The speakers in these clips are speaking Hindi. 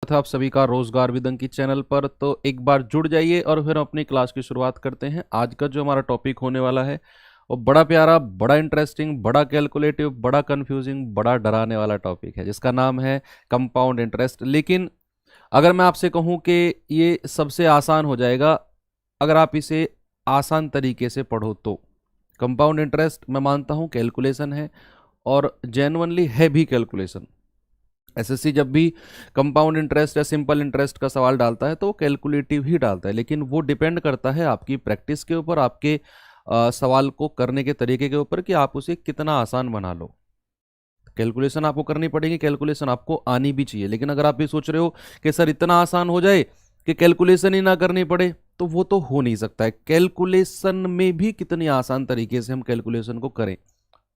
था आप सभी का रोजगार विद अंकित चैनल पर। तो एक बार जुड़ जाइए और फिर हम अपनी क्लास की शुरुआत करते हैं। आज का जो हमारा टॉपिक होने वाला है वो बड़ा प्यारा, बड़ा इंटरेस्टिंग, बड़ा कैलकुलेटिव, बड़ा कंफ्यूजिंग, बड़ा डराने वाला टॉपिक है जिसका नाम है कंपाउंड इंटरेस्ट। लेकिन अगर मैं आपसे कहूं कि ये सबसे आसान हो जाएगा अगर आप इसे आसान तरीके से पढ़ो तो। कंपाउंड इंटरेस्ट मैं मानता हूं कैलकुलेशन है और जेन्युइनली है भी कैलकुलेशन। एसएससी जब भी कंपाउंड इंटरेस्ट या सिंपल इंटरेस्ट का सवाल डालता है तो वो कैलकुलेटिव ही डालता है, लेकिन वो डिपेंड करता है आपकी प्रैक्टिस के ऊपर, आपके सवाल को करने के तरीके के ऊपर कि आप उसे कितना आसान बना लो। कैलकुलेशन आपको करनी पड़ेगी, कैलकुलेशन आपको आनी भी चाहिए। लेकिन अगर आप ये सोच रहे हो कि सर इतना आसान हो जाए कि कैलकुलेशन ही ना करनी पड़े, तो वो तो हो नहीं सकता है। कैलकुलेशन में भी कितनी आसान तरीके से हम कैलकुलेशन को करें,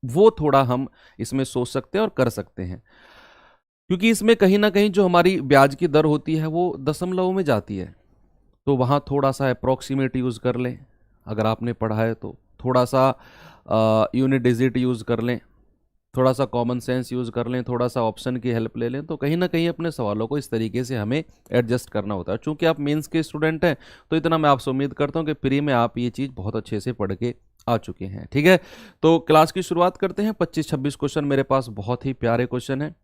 वो थोड़ा हम इसमें सोच सकते हैं और कर सकते हैं। क्योंकि इसमें कहीं ना कहीं जो हमारी ब्याज की दर होती है वो दशमलव में जाती है, तो वहाँ थोड़ा सा अप्रॉक्सीमेट यूज़ कर लें। अगर आपने पढ़ा है तो थोड़ा सा यूनिट डिजिट यूज़ कर लें, थोड़ा सा कॉमन सेंस यूज़ कर लें, थोड़ा सा ऑप्शन की हेल्प ले लें। तो कहीं ना कहीं अपने सवालों को इस तरीके से हमें एडजस्ट करना होता है। चूंकि आप मेंस के स्टूडेंट हैं तो इतना मैं आपसे उम्मीद करता हूं कि प्री में आप ये चीज़ बहुत अच्छे से पढ़ के आ चुके हैं। ठीक है, तो क्लास की शुरुआत करते हैं। 25-26 क्वेश्चन मेरे पास बहुत ही प्यारे क्वेश्चन हैं,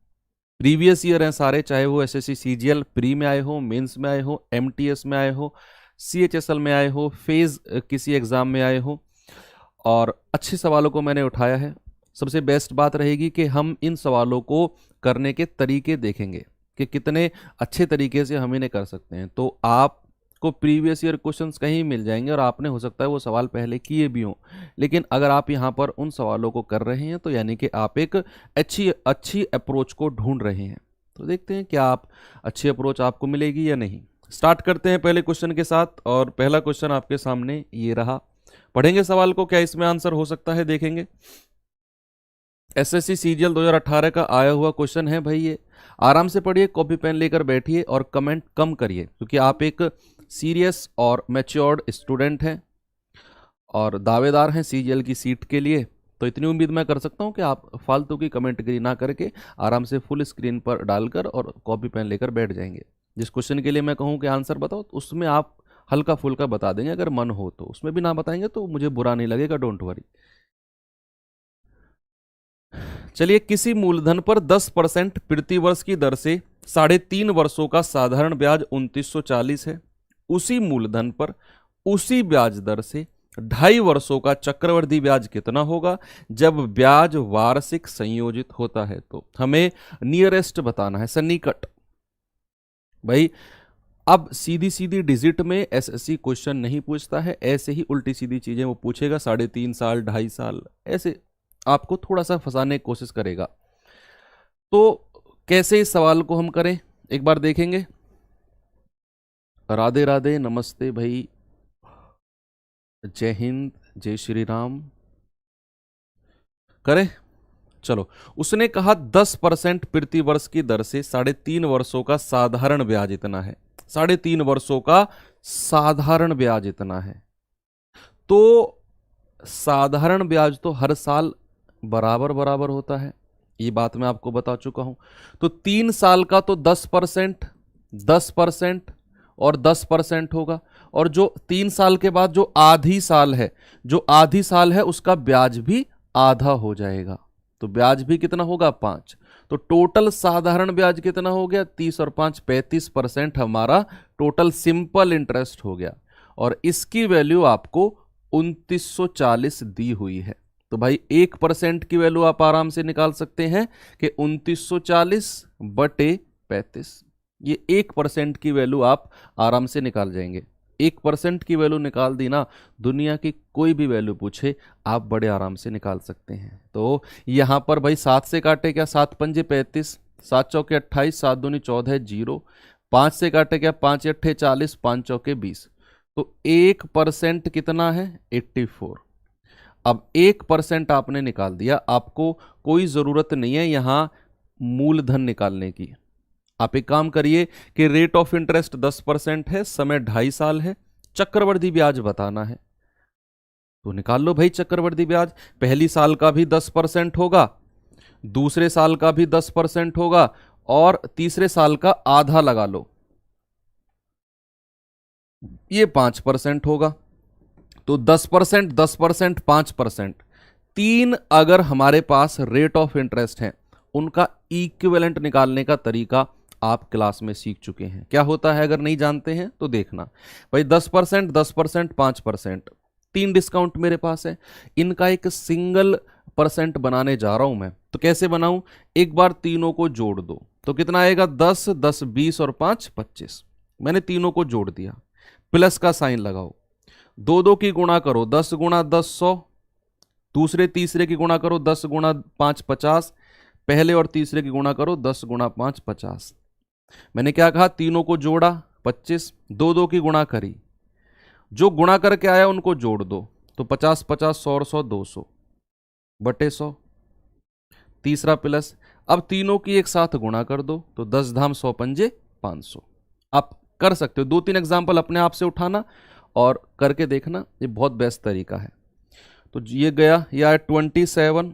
प्रीवियस ईयर हैं सारे, चाहे वो एसएससी सीजीएल प्री में आए हो, मेंस में आए हो, एमटीएस में आए हो, सीएचएसएल में आए हो, फेज किसी एग्जाम में आए हो, और अच्छे सवालों को मैंने उठाया है। सबसे बेस्ट बात रहेगी कि हम इन सवालों को करने के तरीके देखेंगे कि कितने अच्छे तरीके से हम इन्हें कर सकते हैं। तो आपको प्रीवियस ईयर क्वेश्चंस कहीं मिल जाएंगे और आपने हो सकता है वो सवाल पहले किए भी हों, लेकिन अगर आप यहाँ पर उन सवालों को कर रहे हैं तो यानी कि आप एक अच्छी अच्छी अप्रोच को ढूंढ रहे हैं। तो देखते हैं क्या आप अच्छी अप्रोच आपको मिलेगी या नहीं। स्टार्ट करते हैं पहले क्वेश्चन के साथ, और पहला क्वेश्चन आपके सामने ये रहा। पढ़ेंगे सवाल को, क्या इसमें आंसर हो सकता है देखेंगे। एसएससी सीजीएल 2018 का आया हुआ क्वेश्चन है भाई। ये आराम से पढ़िए, कॉपी पेन लेकर बैठिए और कमेंट कम करिए, क्योंकि आप एक सीरियस और मैच्योर्ड स्टूडेंट हैं और दावेदार हैं सीजीएल की सीट के लिए। तो इतनी उम्मीद मैं कर सकता हूं कि आप फालतू की कमेंटगिरी ना करके आराम से फुल स्क्रीन पर डालकर और कॉपी पेन लेकर बैठ जाएंगे। जिस क्वेश्चन के लिए मैं कहूं कि आंसर बताओ, तो उसमें आप हल्का फुल्का बता देंगे अगर मन हो तो। उसमें भी ना बताएंगे तो मुझे बुरा नहीं लगेगा, डोंट वरी। चलिए, किसी मूलधन पर 10% प्रति वर्ष की दर से 3.5 वर्षों का साधारण ब्याज 2940 है। उसी मूलधन पर उसी ब्याज दर से 2.5 वर्षों का चक्रवृद्धि ब्याज कितना होगा जब ब्याज वार्षिक संयोजित होता है। तो हमें नियरेस्ट बताना है, सन्निकट। भाई अब सीधी सीधी डिजिट में एसएससी क्वेश्चन नहीं पूछता है, ऐसे ही उल्टी सीधी चीजें वो पूछेगा। 3.5 साल, 2.5 साल, ऐसे आपको थोड़ा सा फंसाने की कोशिश करेगा। तो कैसे इस सवाल को हम करें एक बार देखेंगे। राधे राधे, नमस्ते भाई, जय हिंद, जय श्री राम। करें, चलो। उसने कहा 10% प्रति वर्ष की दर से 3.5 वर्षों का साधारण ब्याज इतना है। 3.5 वर्षों का साधारण ब्याज इतना है। तो साधारण ब्याज तो हर साल बराबर बराबर होता है, ये बात मैं आपको बता चुका हूं। तो 3 साल का तो 10%, 10% और 10% होगा, और जो 3 साल के बाद जो आधी साल है उसका ब्याज भी आधा हो जाएगा। तो ब्याज भी कितना होगा, 5। तो टोटल साधारण ब्याज कितना हो गया, 30 और 5 35% हमारा टोटल सिंपल इंटरेस्ट हो गया, और इसकी वैल्यू आपको 2940 दी हुई है। तो भाई 1% की वैल्यू आप आराम से निकाल सकते हैं कि 2940 बटे 35। ये 1% की वैल्यू आप आराम से निकाल जाएंगे। 1% की वैल्यू निकाल दी ना, दुनिया की कोई भी वैल्यू पूछे आप बड़े आराम से निकाल सकते हैं। तो यहां पर भाई 7 से काटे क्या, 7 पंजे 35, 7 चौके 28, 7 दूनी 14, 0। 5 से काटे क्या, 5 अट्ठे 40, 5 चौके 20। तो 1% कितना है, 84। अब 1% आपने निकाल दिया, आपको कोई जरूरत नहीं है यहां मूलधन निकालने की। आप एक काम करिए कि रेट ऑफ इंटरेस्ट 10% है, समय 2.5 साल है, चक्रवृद्धि ब्याज बताना है तो निकाल लो भाई चक्रवृद्धि ब्याज। पहली साल का भी 10% होगा, दूसरे साल का भी 10% होगा, और तीसरे साल का आधा लगा लो, ये 5% होगा। तो 10%, 10%, 5%, तीन अगर हमारे पास रेट ऑफ इंटरेस्ट है, उनका इक्विवेलेंट निकालने का तरीका आप क्लास में सीख चुके हैं। क्या होता है अगर नहीं जानते हैं तो देखना भाई। 10%, 10%, 5%, तीन डिस्काउंट मेरे पास है, इनका एक सिंगल परसेंट बनाने जा रहा हूं मैं। तो कैसे बनाऊं? एक बार तीनों को जोड़ दो तो कितना आएगा? 10, 10, 20 और 5, 25। मैंने तीनों को जोड़ दिया, प्लस का साइन लगाओ, दो दो की गुणा करो, 10 गुणा 10 100, दूसरे तीसरे की गुणा करो, 10 गुणा 5 50, पहले और तीसरे की गुणा करो, 10 गुणा 5 50। मैंने क्या कहा? तीनों को जोड़ा 25, दो दो की गुणा करी, जो गुणा करके आया उनको जोड़ दो, तो 50 50 100 100 200 बटे 100, तीसरा प्लस। अब तीनों की एक साथ गुणा कर दो, तो 10 धाम 100 पंजे 500। आप कर सकते हो, दो तीन एग्जाम्पल अपने आप से उठाना और करके देखना, ये बहुत बेस्ट तरीका है। तो ये गया, यह 27,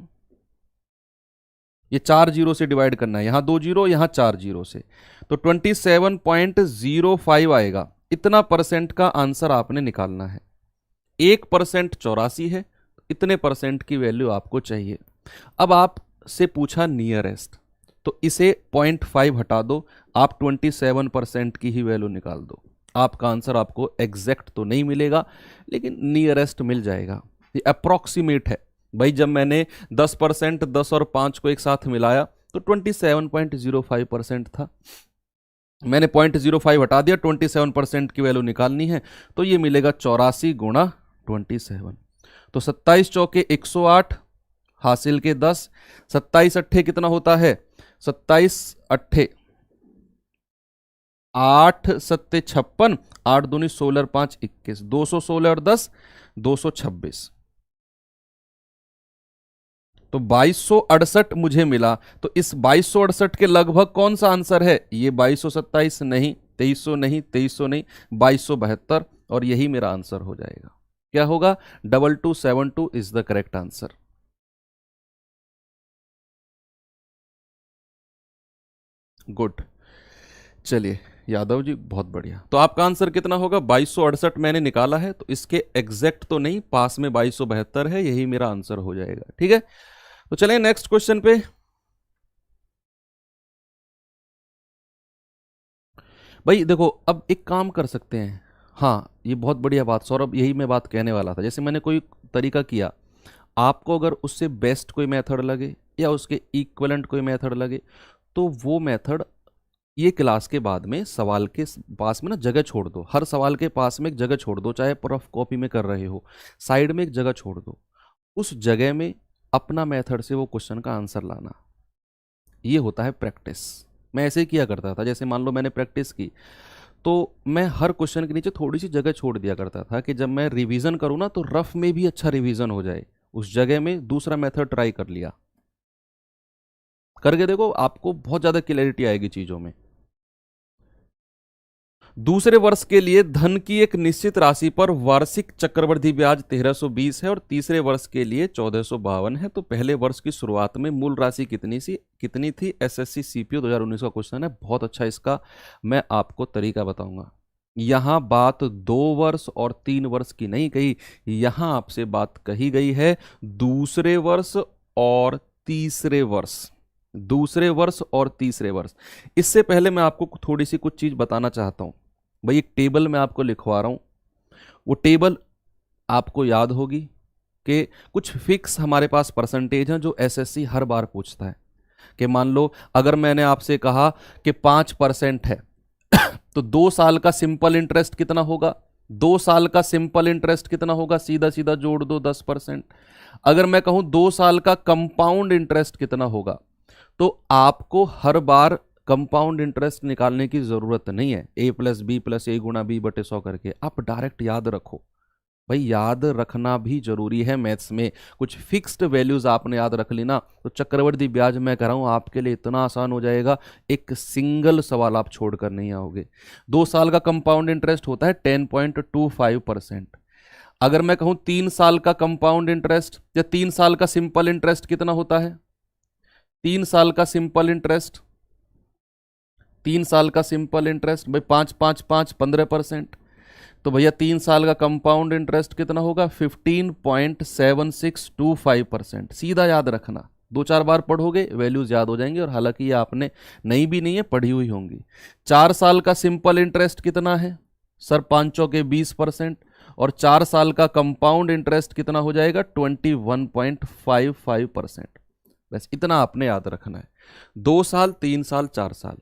ये 4 जीरो से डिवाइड करना है, यहां 2 जीरो, यहां 4 जीरो से, तो 27.05 आएगा। इतना परसेंट का आंसर आपने निकालना है। 1% 84 है, इतने परसेंट की वैल्यू आपको चाहिए। अब आपसे पूछा नियरेस्ट, तो इसे 0.5 हटा दो, आप 27% की ही वैल्यू निकाल दो। आपका आंसर आपको एग्जैक्ट तो नहीं मिलेगा, लेकिन नियरेस्ट मिल जाएगा। ये अप्रोक्सीमेट है भाई। जब मैंने 10%, 10 और 5 को एक साथ मिलाया तो 27.05% था। मैंने 0.05 हटा दिया, 27% की वैल्यू निकालनी है, तो ये मिलेगा 84 गुणा 27। तो 27 चौके 108, हासिल के 10, 27 अट्ठे कितना होता है? 27 अट्ठे 8 सत्ते 56, 8 दूनी 16 5 21, 216 और 10 226, तो 2268 मुझे मिला। तो इस 2268 के लगभग कौन सा आंसर है? ये 2227 नहीं, 2300 नहीं, 2300 नहीं, 2272, और यही मेरा आंसर हो जाएगा। क्या होगा? 2272 is the correct answer. Good, चलिए यादव जी, बहुत बढ़िया। तो आपका आंसर कितना होगा? 2268 मैंने निकाला है, तो इसके एग्जैक्ट तो नहीं, पास में 2272 है, यही मेरा आंसर हो जाएगा। ठीक है, तो चलें नेक्स्ट क्वेश्चन पे। भाई देखो, अब एक काम कर सकते हैं। हाँ, ये बहुत बढ़िया बात सौरभ, यही मैं बात कहने वाला था। जैसे मैंने कोई तरीका किया, आपको अगर उससे बेस्ट कोई मेथड लगे या उसके इक्वलेंट कोई मेथड लगे, तो वो मेथड ये क्लास के बाद में सवाल के पास में ना जगह छोड़ दो। हर सवाल के पास में एक जगह छोड़ दो, चाहे रफ कॉपी में कर रहे हो, साइड में एक जगह छोड़ दो। उस जगह में अपना मेथड से वो क्वेश्चन का आंसर लाना, ये होता है प्रैक्टिस। मैं ऐसे ही किया करता था। जैसे मान लो मैंने प्रैक्टिस की, तो मैं हर क्वेश्चन के नीचे थोड़ी सी जगह छोड़ दिया करता था कि जब मैं रिवीजन करूँ ना, तो रफ में भी अच्छा रिवीजन हो जाए। उस जगह में दूसरा मेथड ट्राई कर लिया। करके देखो, आपको बहुत ज़्यादा क्लैरिटी आएगी चीज़ों में। दूसरे वर्ष के लिए धन की एक निश्चित राशि पर वार्षिक चक्रवृद्धि ब्याज 1320 है और तीसरे वर्ष के लिए 1452 है। तो पहले वर्ष की शुरुआत में मूल राशि कितनी थी? एसएससी सीपीओ 2019 का क्वेश्चन है, बहुत अच्छा। इसका मैं आपको तरीका बताऊंगा। यहां बात 2 वर्ष और 3 वर्ष की नहीं कही, यहां आपसे बात कही गई है दूसरे वर्ष और तीसरे वर्ष। दूसरे वर्ष और तीसरे वर्ष। इससे पहले मैं आपको थोड़ी सी कुछ चीज बताना चाहता हूं। भाई एक टेबल मैं आपको लिखवा रहा हूं, वो टेबल आपको याद होगी कि कुछ फिक्स हमारे पास परसेंटेज हैं जो एसएससी हर बार पूछता है। कि मान लो अगर मैंने आपसे कहा कि 5% है, तो 2 साल का सिंपल इंटरेस्ट कितना होगा? 2 साल का सिंपल इंटरेस्ट कितना होगा? सीधा सीधा जोड़ दो 10%। अगर मैं कहूं 2 साल का कंपाउंड इंटरेस्ट कितना होगा, तो आपको हर बार कंपाउंड इंटरेस्ट निकालने की जरूरत नहीं है। a प्लस बी प्लस ए गुणा बी बटे 100 करके आप डायरेक्ट याद रखो। भाई याद रखना भी जरूरी है मैथ्स में। कुछ फिक्स्ड वैल्यूज आपने याद रख ली ना, तो चक्रवृद्धि ब्याज मैं कह रहा हूं आपके लिए इतना आसान हो जाएगा, एक सिंगल सवाल आप छोड़कर नहीं आओगे। 2 साल का कंपाउंड इंटरेस्ट होता है 10.25%। अगर मैं कहूं 3 साल का कंपाउंड इंटरेस्ट या 3 साल का सिंपल इंटरेस्ट कितना होता है? 3 साल का सिंपल इंटरेस्ट 3 साल का सिंपल इंटरेस्ट भाई 5 5 5 15%, तो भैया 3 साल का कंपाउंड इंटरेस्ट कितना होगा 15.7625%। सीधा याद रखना, 2-4 बार पढ़ोगे वैल्यूज याद हो जाएंगी, और हालांकि ये आपने नई भी नहीं है, पढ़ी हुई होंगी। 4 साल का सिंपल इंटरेस्ट कितना है सर 5 के 20%, और 4 साल का कंपाउंड इंटरेस्ट कितना हो जाएगा 21.55%। बस इतना आपने याद रखना है। 2 साल 3 साल 4 साल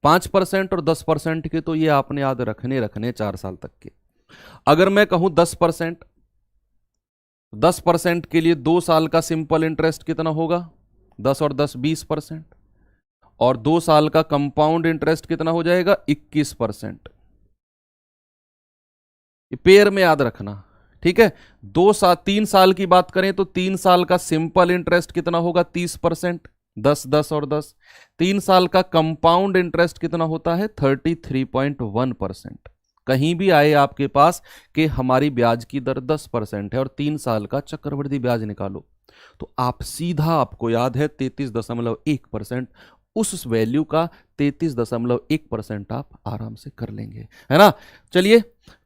5% और 10% के तो ये आपने याद रखने 4 साल तक के। अगर मैं कहूं 10%, 10% के लिए 2 साल का सिंपल इंटरेस्ट कितना होगा 10 और 10 20%, और 2 साल का कंपाउंड इंटरेस्ट कितना हो जाएगा 21%। पेयर में याद रखना, ठीक है। 3 साल की बात करें तो 3 साल का सिंपल इंटरेस्ट कितना होगा 30%, 10 10 और 10। 3 साल का कंपाउंड इंटरेस्ट कितना होता है 33.1%। कहीं भी आए आपके पास कि हमारी ब्याज की दर 10% है और 3 साल का चक्रवृद्धि ब्याज निकालो, तो आप सीधा, आपको याद है 33.1%, उस वैल्यू का 33.1% आप आराम से कर लेंगे, है ना। चलिए,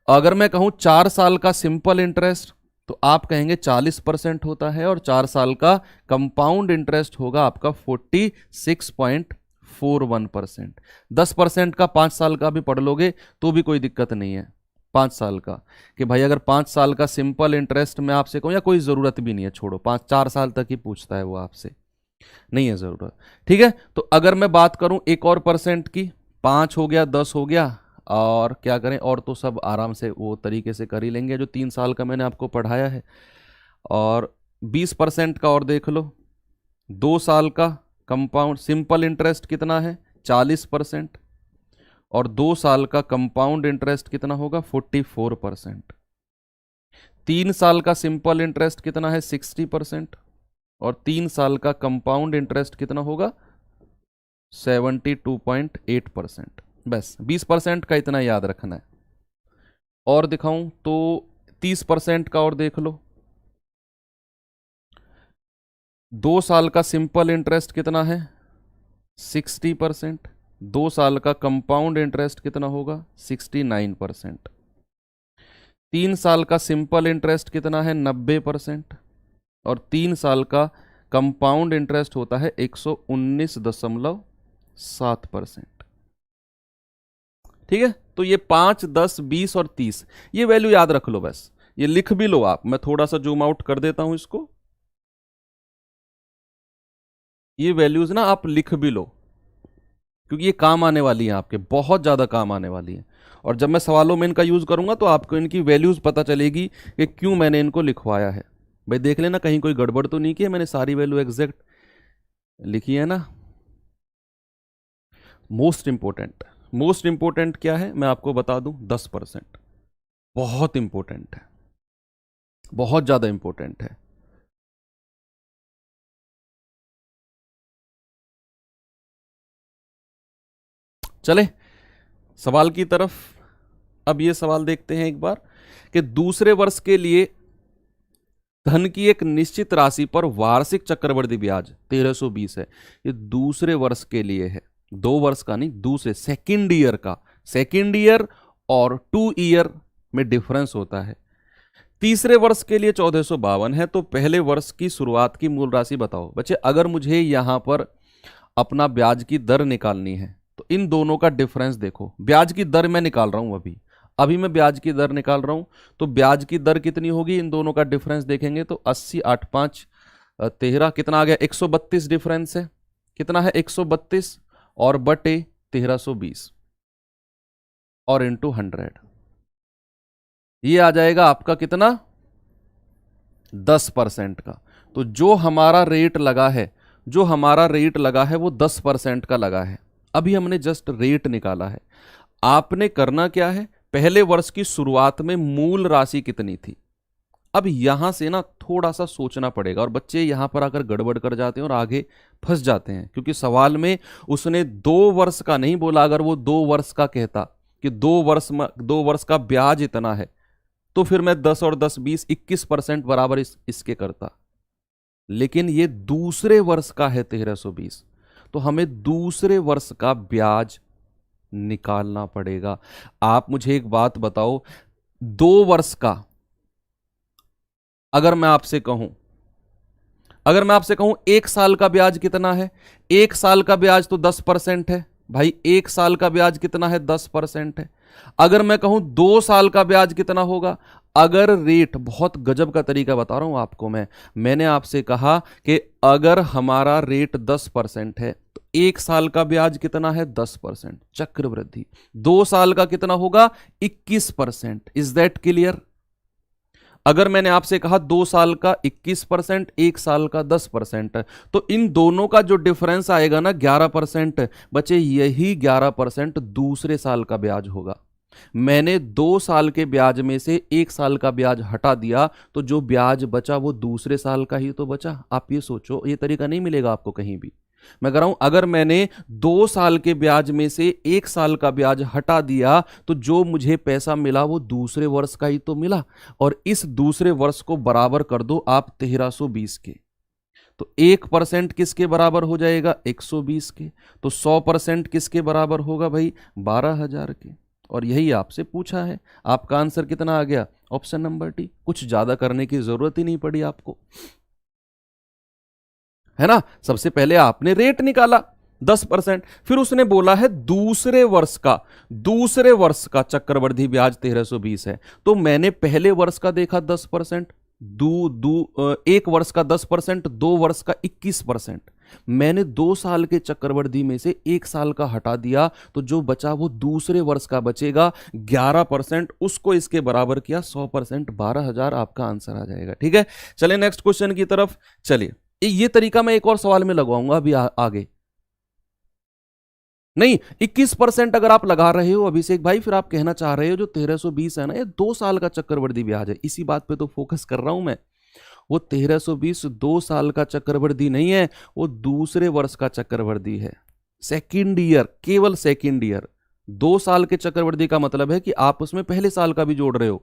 अगर मैं कहूं 4 साल का सिंपल इंटरेस्ट, तो आप कहेंगे 40% होता है, और 4 साल का कंपाउंड इंटरेस्ट होगा आपका 46.41%। 10% का 5 साल का भी पढ़ लोगे तो भी कोई दिक्कत नहीं है। 5 साल का, कि भाई अगर 5 साल का सिंपल इंटरेस्ट मैं आपसे कहूं, या कोई ज़रूरत भी नहीं है, छोड़ो, 4 साल तक ही पूछता है वो आपसे, नहीं है ज़रूरत, ठीक है। तो अगर मैं बात करूं एक और परसेंट की, 5 हो गया 10 हो गया, और क्या करें, और तो सब आराम से वो तरीके से कर ही लेंगे जो 3 साल का मैंने आपको पढ़ाया है। और 20% का और देख लो, 2 साल का कंपाउंड सिंपल इंटरेस्ट कितना है 40%, और 2 साल का कंपाउंड इंटरेस्ट कितना होगा 44%। 3 साल का सिंपल इंटरेस्ट कितना है 60%, और 3 साल का कंपाउंड इंटरेस्ट कितना होगा 72.8%। बस 20% का इतना याद रखना है। और दिखाऊं तो 30% का और देख लो, 2 साल का सिंपल इंटरेस्ट कितना है 60%, 2 साल का कंपाउंड इंटरेस्ट कितना होगा 69%। 3 साल का सिंपल इंटरेस्ट कितना है 90%, और 3 साल का कंपाउंड इंटरेस्ट होता है 119.7%। ठीक है, तो ये 5 10 20 और 30 ये वैल्यू याद रख लो, बस ये लिख भी लो आप। मैं थोड़ा सा जूम आउट कर देता हूं इसको, ये वैल्यूज ना आप लिख भी लो, क्योंकि ये काम आने वाली है, आपके बहुत ज्यादा काम आने वाली है। और जब मैं सवालों में इनका यूज करूंगा तो आपको इनकी वैल्यूज पता चलेगी कि क्यों मैंने इनको लिखवाया है। भाई देख लेना कहीं कोई गड़बड़ तो नहीं की है, मैंने सारी वैल्यू एग्जैक्ट लिखी है ना। मोस्ट इंपोर्टेंट क्या है मैं आपको बता दूं, 10%। बहुत इंपॉर्टेंट है, बहुत ज्यादा इंपॉर्टेंट है। चले सवाल की तरफ। अब ये सवाल देखते हैं एक बार कि दूसरे वर्ष के लिए धन की एक निश्चित राशि पर वार्षिक चक्रवृद्धि ब्याज 1320 है। ये दूसरे वर्ष के लिए है, 2 वर्ष का नहीं, दूसरे सेकेंड ईयर का। सेकेंड ईयर और 2 ईयर में डिफरेंस होता है। तीसरे वर्ष के लिए 1452 है। तो पहले वर्ष की शुरुआत की मूल राशि बताओ। बच्चे अगर मुझे यहां पर अपना ब्याज की दर निकालनी है तो इन दोनों का डिफरेंस देखो। ब्याज की दर मैं निकाल रहा हूं, अभी मैं ब्याज की दर निकाल रहा हूं, तो ब्याज की दर कितनी होगी, इन दोनों का डिफरेंस देखेंगे तो 80 8 5 13 कितना आ गया 132 डिफरेंस है। कितना है 132 और बटे 1320 और इंटू 100, ये आ जाएगा आपका कितना 10% का। तो जो हमारा रेट लगा है, वो 10% का लगा है। अभी हमने जस्ट रेट निकाला है। आपने करना क्या है, पहले वर्ष की शुरुआत में मूल राशि कितनी थी। अब यहां से ना थोड़ा सा सोचना पड़ेगा, और बच्चे यहां पर आकर गड़बड़ कर जाते हैं और आगे फंस जाते हैं, क्योंकि सवाल में उसने 2 वर्ष का नहीं बोला। अगर वो 2 वर्ष का कहता कि 2 वर्ष का ब्याज इतना है, तो फिर मैं 10 और 10 20 21% बराबर इसके करता। लेकिन ये दूसरे वर्ष का है 1320, तो हमें दूसरे वर्ष का ब्याज निकालना पड़ेगा। आप मुझे एक बात बताओ, 2 वर्ष का अगर मैं आपसे कहूं, 1 साल का ब्याज कितना है, 1 साल का ब्याज तो 10% है भाई, 1 साल का ब्याज कितना है, 10% है। अगर मैं कहूं 2 साल का ब्याज कितना होगा, अगर रेट, बहुत गजब का तरीका बता रहा हूं आपको मैंने आपसे कहा कि अगर हमारा रेट 10% है तो 1 साल का ब्याज कितना है, 10% चक्रवृद्धि। 2 साल का कितना होगा, 21%। Is that clear? अगर मैंने आपसे कहा 2 साल का 21%, 1 साल का 10%, तो इन दोनों का जो डिफरेंस आएगा ना 11%, बच्चे यही 11% दूसरे साल का ब्याज होगा। मैंने 2 साल के ब्याज में से 1 साल का ब्याज हटा दिया, तो जो ब्याज बचा वो दूसरे साल का ही तो बचा। आप ये सोचो, ये तरीका नहीं मिलेगा आपको कहीं भी। मैं कह रहा हूं अगर मैंने 2 साल के ब्याज में से 1 साल का ब्याज हटा दिया, तो जो मुझे पैसा मिला वो दूसरे वर्ष का ही तो मिला। और इस दूसरे वर्ष को बराबर कर दो आप 1320 के, तो 1% किसके बराबर हो जाएगा, 120 के। तो 100% किसके बराबर होगा भाई, 12,000 के। और यही आपसे पूछा है। आपका आंसर कितना आ गया, ऑप्शन नंबर डी। कुछ ज्यादा करने की जरूरत ही नहीं पड़ी आपको, है ना। सबसे पहले आपने रेट निकाला 10%, फिर उसने बोला है दूसरे वर्ष का चक्रवृद्धि ब्याज 1320 है, तो मैंने पहले वर्ष का देखा 10%, 1 वर्ष का 10%, 2 वर्ष का 21%। मैंने 2 साल के चक्रवृद्धि में से 1 साल का हटा दिया, तो जो बचा वो दूसरे वर्ष का बचेगा 11%, उसको इसके बराबर किया 100%, 12,000 आपका आंसर आ जाएगा। ठीक है, चलिए नेक्स्ट क्वेश्चन की तरफ चलिए। ये तरीका मैं एक और सवाल में लगवाऊंगा अभी आगे। नहीं, 21% अगर आप लगा रहे हो अभिषेक भाई, फिर आप कहना चाह रहे हो जो 1320 है ना, ये 2 साल का चक्रवृद्धि ब्याज है। इसी बात पे तो फोकस कर रहा हूं मैं। वो 1320 2 साल का चक्रवृद्धि नहीं है, वो दूसरे वर्ष का चक्रवृद्धि है, सेकेंड ईयर, केवल सेकेंड ईयर। 2 साल के चक्रवृद्धि का मतलब है कि आप उसमें पहले साल का भी जोड़ रहे हो,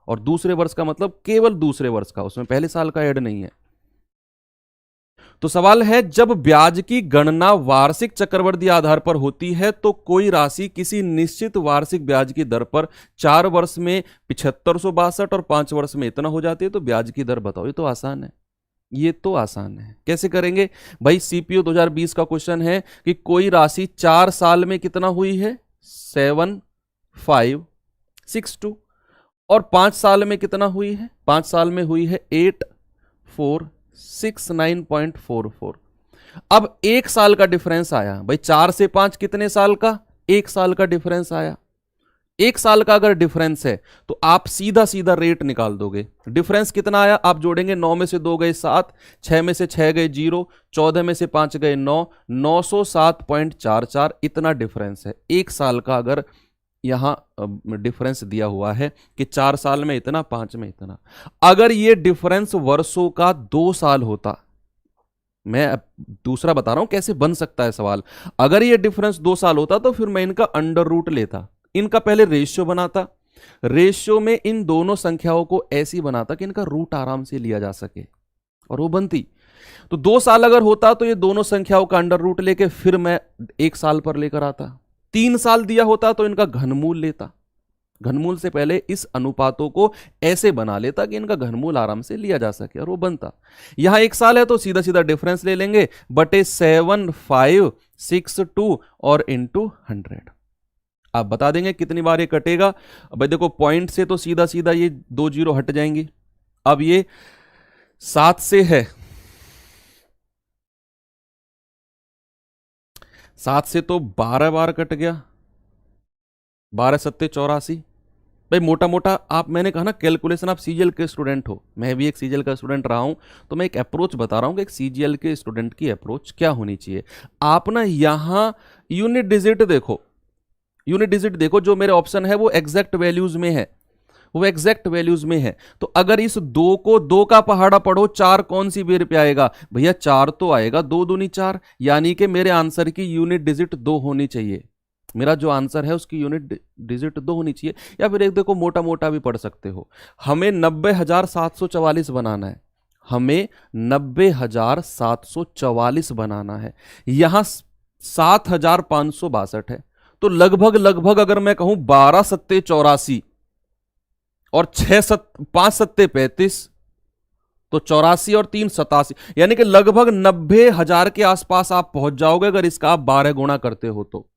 और दूसरे वर्ष का मतलब केवल दूसरे वर्ष का, उसमें पहले साल का ऐड नहीं है। तो सवाल है, जब ब्याज की गणना वार्षिक चक्रवृद्धि आधार पर होती है तो कोई राशि किसी निश्चित वार्षिक ब्याज की दर पर 4 वर्ष में 7562 और 5 वर्ष में इतना हो जाती है, तो ब्याज की दर बताओ। ये तो आसान है, ये तो आसान है। कैसे करेंगे भाई, सीपीओ 2020 का क्वेश्चन है कि कोई राशि 4 साल में कितना हुई है, 7562, और 5 साल में कितना हुई है, 5 साल में हुई है 8469.44। अब 1 साल का डिफरेंस आया भाई, 4 से 5 कितने साल का, 1 साल का डिफरेंस आया। 1 साल का अगर डिफरेंस है तो आप सीधा सीधा रेट निकाल दोगे। डिफरेंस कितना आया, आप जोड़ेंगे, 9 में से 2 गए 7, 6 में से 6 गए 0, 14 में से 5 गए 9, 907.44, इतना डिफरेंस है। 1 साल का अगर यहां डिफरेंस दिया हुआ है कि 4 साल में इतना, 5 में इतना। अगर ये डिफरेंस वर्षों का 2 साल होता, मैं दूसरा बता रहा हूं कैसे बन सकता है सवाल। अगर ये डिफरेंस 2 साल होता तो फिर मैं इनका अंडर रूट लेता, इनका पहले रेशियो बनाता, रेशियो में इन दोनों संख्याओं को ऐसी बनाता कि इनका रूट आराम से लिया जा सके, और वो बनती। तो 2 साल अगर होता तो ये दोनों संख्याओं का अंडर रूट लेके फिर मैं 1 साल पर लेकर आता। 3 साल दिया होता तो इनका घनमूल लेता, घनमूल से पहले इस अनुपातों को ऐसे बना लेता कि इनका घनमूल आराम से लिया जा सके, और वो बनता। यहां 1 साल है तो सीधा सीधा डिफरेंस ले लेंगे बटे 7562 और इंटू 100। आप बता देंगे कितनी बार ये कटेगा। अब देखो, पॉइंट से तो सीधा सीधा ये 2 जीरो हट जाएंगी। अब ये 7 से है, 7 से तो 12 बार कट गया, 12 सत्ते 84। भाई मोटा मोटा आप, मैंने कहा ना कैलकुलेशन, आप सीजीएल के स्टूडेंट हो, मैं भी एक सीजीएल का स्टूडेंट रहा हूं, तो मैं एक अप्रोच बता रहा हूं कि एक सीजीएल के स्टूडेंट की अप्रोच क्या होनी चाहिए। आप ना यहां यूनिट डिजिट देखो, यूनिट डिजिट देखो, जो मेरे ऑप्शन है वो एग्जैक्ट वैल्यूज में है, वो एग्जैक्ट वैल्यूज में है। तो अगर इस 2 को 2 का पहाड़ा पढ़ो, 4 कौन सी बेर पे आएगा भैया, 4 तो आएगा, 2 दूनी 4, यानी कि मेरे आंसर की यूनिट डिजिट 2 होनी चाहिए। मेरा जो आंसर है उसकी यूनिट डिजिट 2 होनी चाहिए। या फिर एक देखो, मोटा मोटा भी पढ़ सकते हो, हमें 90,744 बनाना है, हमें 90,744 बनाना है। यहां 7,562 है, तो लगभग लगभग अगर मैं कहूं 12 सत्ते 84 और 5 सत्ते 35, तो 84 और 3 87, यानी कि लगभग 90,000 के आसपास आप पहुंच जाओगे अगर इसका आप 12 गुना करते हो तो।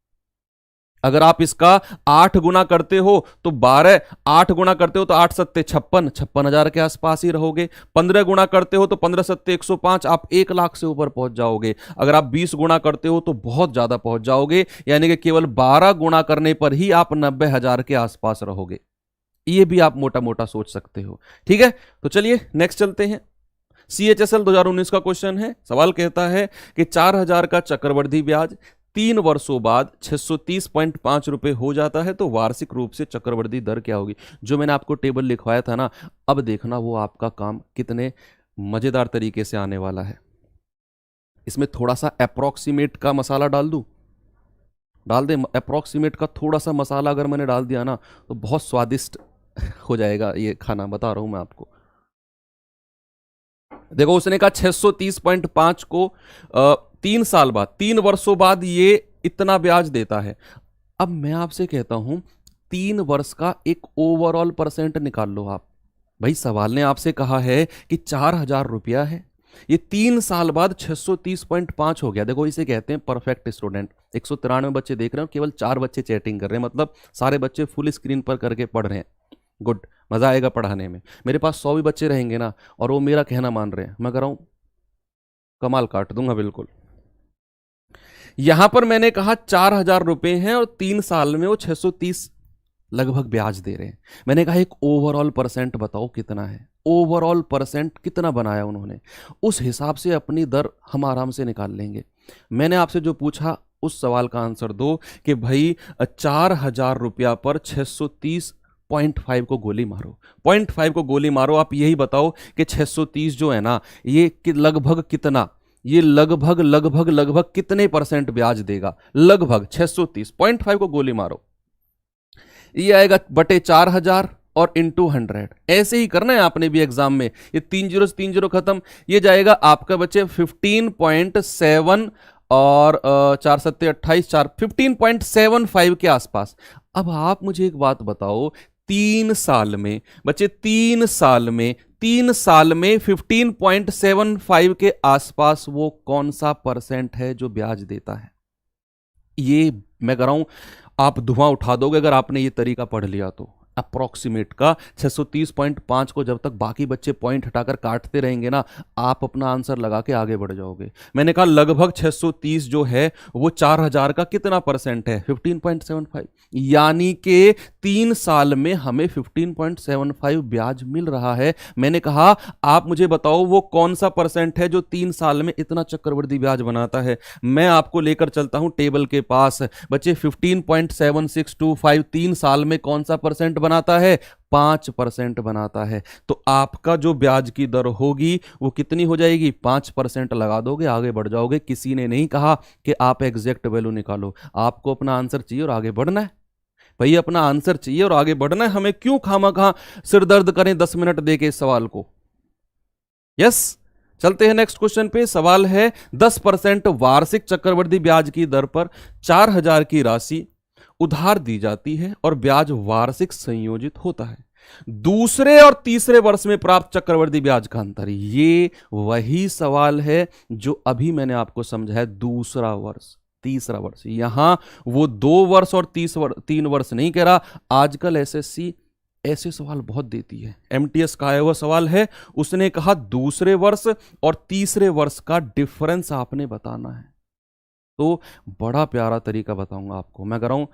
अगर आप इसका 8 गुना करते हो तो 12, 8 गुना करते हो तो 8 सत्ते 56, 56,000 के आसपास ही रहोगे। 15 गुना करते हो तो 15 सत्ते 105, आप 1 लाख से ऊपर पहुंच जाओगे। अगर आप 20 गुना करते हो तो बहुत ज्यादा पहुंच जाओगे, यानी कि केवल 12 गुना करने पर ही आप 90,000 के आसपास रहोगे। ये भी आप मोटा मोटा सोच सकते हो। ठीक है, तो चलिए नेक्स्ट चलते हैं। CHSL 2019 का क्वेश्चन है। सवाल कहता है कि 4,000 का चक्रवृद्धि ब्याज 3 वर्षों बाद 630.5 रुपए हो जाता है तो वार्षिक रूप से चक्रवृद्धि दर क्या होगी। जो मैंने आपको टेबल लिखवाया था ना, अब देखना वो आपका काम कितने मजेदार तरीके से आने वाला है। इसमें थोड़ा सा अप्रोक्सीमेट का मसाला डाल दूं, डाल दे। अप्रोक्सीमेट का थोड़ा सा मसाला अगर मैंने डाल दिया ना तो बहुत स्वादिष्ट हो जाएगा ये खाना, बता रहा हूं मैं आपको। देखो उसने कहा 630.5 को 3 साल बाद, 3 वर्षों बाद ये इतना ब्याज देता है। अब मैं आपसे कहता हूं 3 वर्ष का एक ओवरऑल परसेंट निकाल लो आप। भाई सवाल ने आपसे कहा है कि 4,000 रुपया है, ये 3 साल बाद 630.5 हो गया। देखो इसे कहते हैं परफेक्ट स्टूडेंट। 193 बच्चे देख रहे हो, केवल 4 बच्चे चैटिंग कर रहे हैं, मतलब सारे बच्चे फुल स्क्रीन पर करके पढ़ रहे हैं। गुड, मजा आएगा पढ़ाने में। मेरे पास 100 भी बच्चे रहेंगे ना और वो मेरा कहना मान रहे हैं, मैं कह रहा हूं कमाल काट दूंगा बिल्कुल। यहां पर मैंने कहा 4,000 रुपए हैं और 3 साल में वो 630 लगभग ब्याज दे रहे हैं। मैंने कहा एक ओवरऑल परसेंट बताओ कितना है। ओवरऑल परसेंट कितना बनाया उन्होंने, उस हिसाब से अपनी दर हम आराम से निकाल लेंगे। मैंने आपसे जो पूछा उस सवाल का आंसर दो कि भाई 4,000 रुपया पर 630.5 को गोली मारो, 0.5 को गोली मारो। आप यही बताओ कि 630 जो है ना ये लगभग कितना, ये लगभग लगभग लगभग कितने परसेंट ब्याज देगा। लगभग 630.5 को गोली मारो, ये आएगा बटे 4,000 और इंटू 100। ऐसे ही करना है आपने भी एग्जाम में। ये 3 जीरो से 3 जीरो खत्म, ये जाएगा आपका बच्चे 15.7 और 4 सत्ते 28, 15.75 के आसपास। अब आप मुझे एक बात बताओ, 3 साल में बच्चे, 3 साल में 15.75 के आसपास वो कौन सा परसेंट है जो ब्याज देता है। ये मैं कह रहा हूं आप धुआं उठा दोगे अगर आपने ये तरीका पढ़ लिया तो। अप्रोक्सीमेट का 630.5 को जब तक बाकी बच्चे पॉइंट हटाकर काटते रहेंगे ना, आप अपना आंसर लगा के आगे बढ़ जाओगे। मैंने कहा लगभग 630 जो है वो 4,000 का कितना परसेंट है, 15.75, यानी कि 3 साल में हमें 15.75 ब्याज मिल रहा है। मैंने कहा आप मुझे बताओ वो कौन सा परसेंट है जो 3 साल में इतना चक्रवृद्धि ब्याज बनाता है। मैं आपको लेकर चलता हूं टेबल के पास। बच्चे 15.7625 3 साल में कौन सा परसेंट बनाता है, 5% बनाता है। तो आपका जो ब्याज की दर होगी वो कितनी हो जाएगी, 5% लगा दोगे, आगे बढ़ जाओगे। किसी ने नहीं कहा कि आप एग्जैक्ट वैल्यू निकालो, आपको अपना आंसर चाहिए और आगे बढ़ना है। भाई अपना आंसर चाहिए और आगे बढ़ना है, हमें क्यों खामखा सिर दर्द करें 10 मिनट देके इस सवाल को। यस, चलते हैं नेक्स्ट क्वेश्चन पे। सवाल है 10% वार्षिक चक्रवृद्धि ब्याज की दर पर 4,000 की राशि उधार दी जाती है और ब्याज वार्षिक संयोजित होता है। दूसरे और तीसरे वर्ष में प्राप्त चक्रवृद्धि ब्याज का अंतर। ये वही सवाल है जो अभी मैंने आपको समझाया, दूसरा वर्ष तीसरा वर्ष। यहां वो 2 वर्ष और 3 वर्ष नहीं कह रहा। आजकल एसएससी ऐसे सवाल बहुत देती है। एमटीएस का आया हुआ सवाल है, उसने कहा दूसरे वर्ष और तीसरे वर्ष का डिफरेंस आपने बताना है। तो बड़ा प्यारा तरीका बताऊंगा आपको। मैं कह रहा हूं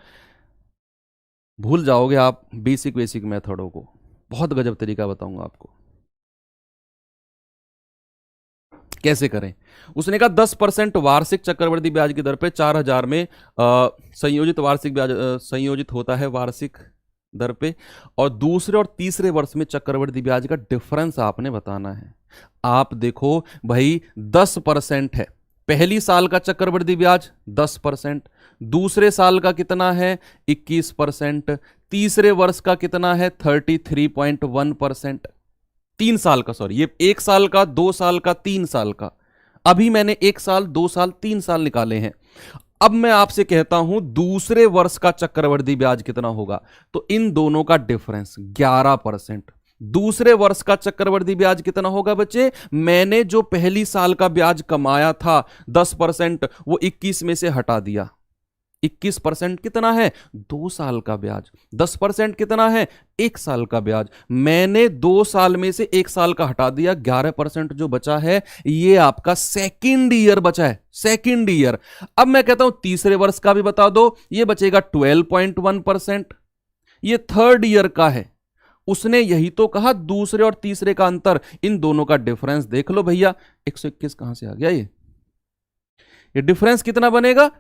भूल जाओगे आप बेसिक मेथडों को, बहुत गजब तरीका बताऊंगा आपको कैसे करें। उसने कहा 10% वार्षिक चक्रवृद्धि ब्याज की दर पे 4,000 में संयोजित वार्षिक ब्याज संयोजित होता है वार्षिक दर पे, और दूसरे और तीसरे वर्ष में चक्रवृद्धि ब्याज का डिफरेंस आपने बताना है। आप देखो भाई 10% है पहली साल का चक्रवृद्धि ब्याज, 10%। दूसरे साल का कितना है, 21%। तीसरे वर्ष का कितना है, 33.1%। 3 साल का, सॉरी, ये 1 साल का, 2 साल का, 3 साल का। अभी मैंने 1 साल, 2 साल, 3 साल निकाले हैं। अब मैं आपसे कहता हूं दूसरे वर्ष का चक्रवृद्धि ब्याज कितना होगा, तो इन दोनों का डिफरेंस 11%। दूसरे वर्ष का चक्रवृद्धि ब्याज कितना होगा बच्चे, मैंने जो पहली साल का ब्याज कमाया था 10%, वो 21 में से हटा दिया। 21% कितना है, 2 साल का ब्याज। 10% कितना है, 1 साल का ब्याज। मैंने 2 साल में से 1 साल का हटा दिया, 11% जो बचा है ये आपका सेकेंड ईयर बचा है, सेकेंड ईयर। अब मैं कहता हूं तीसरे वर्ष का भी बता दो, ये बचेगा 12.1%। ये थर्ड ईयर का है। उसने यही तो कहा दूसरे और तीसरे का अंतर, इन दोनों का डिफरेंस देख लो भैया। 121 कहां से आ गया, ये डिफरेंस कितना बनेगा,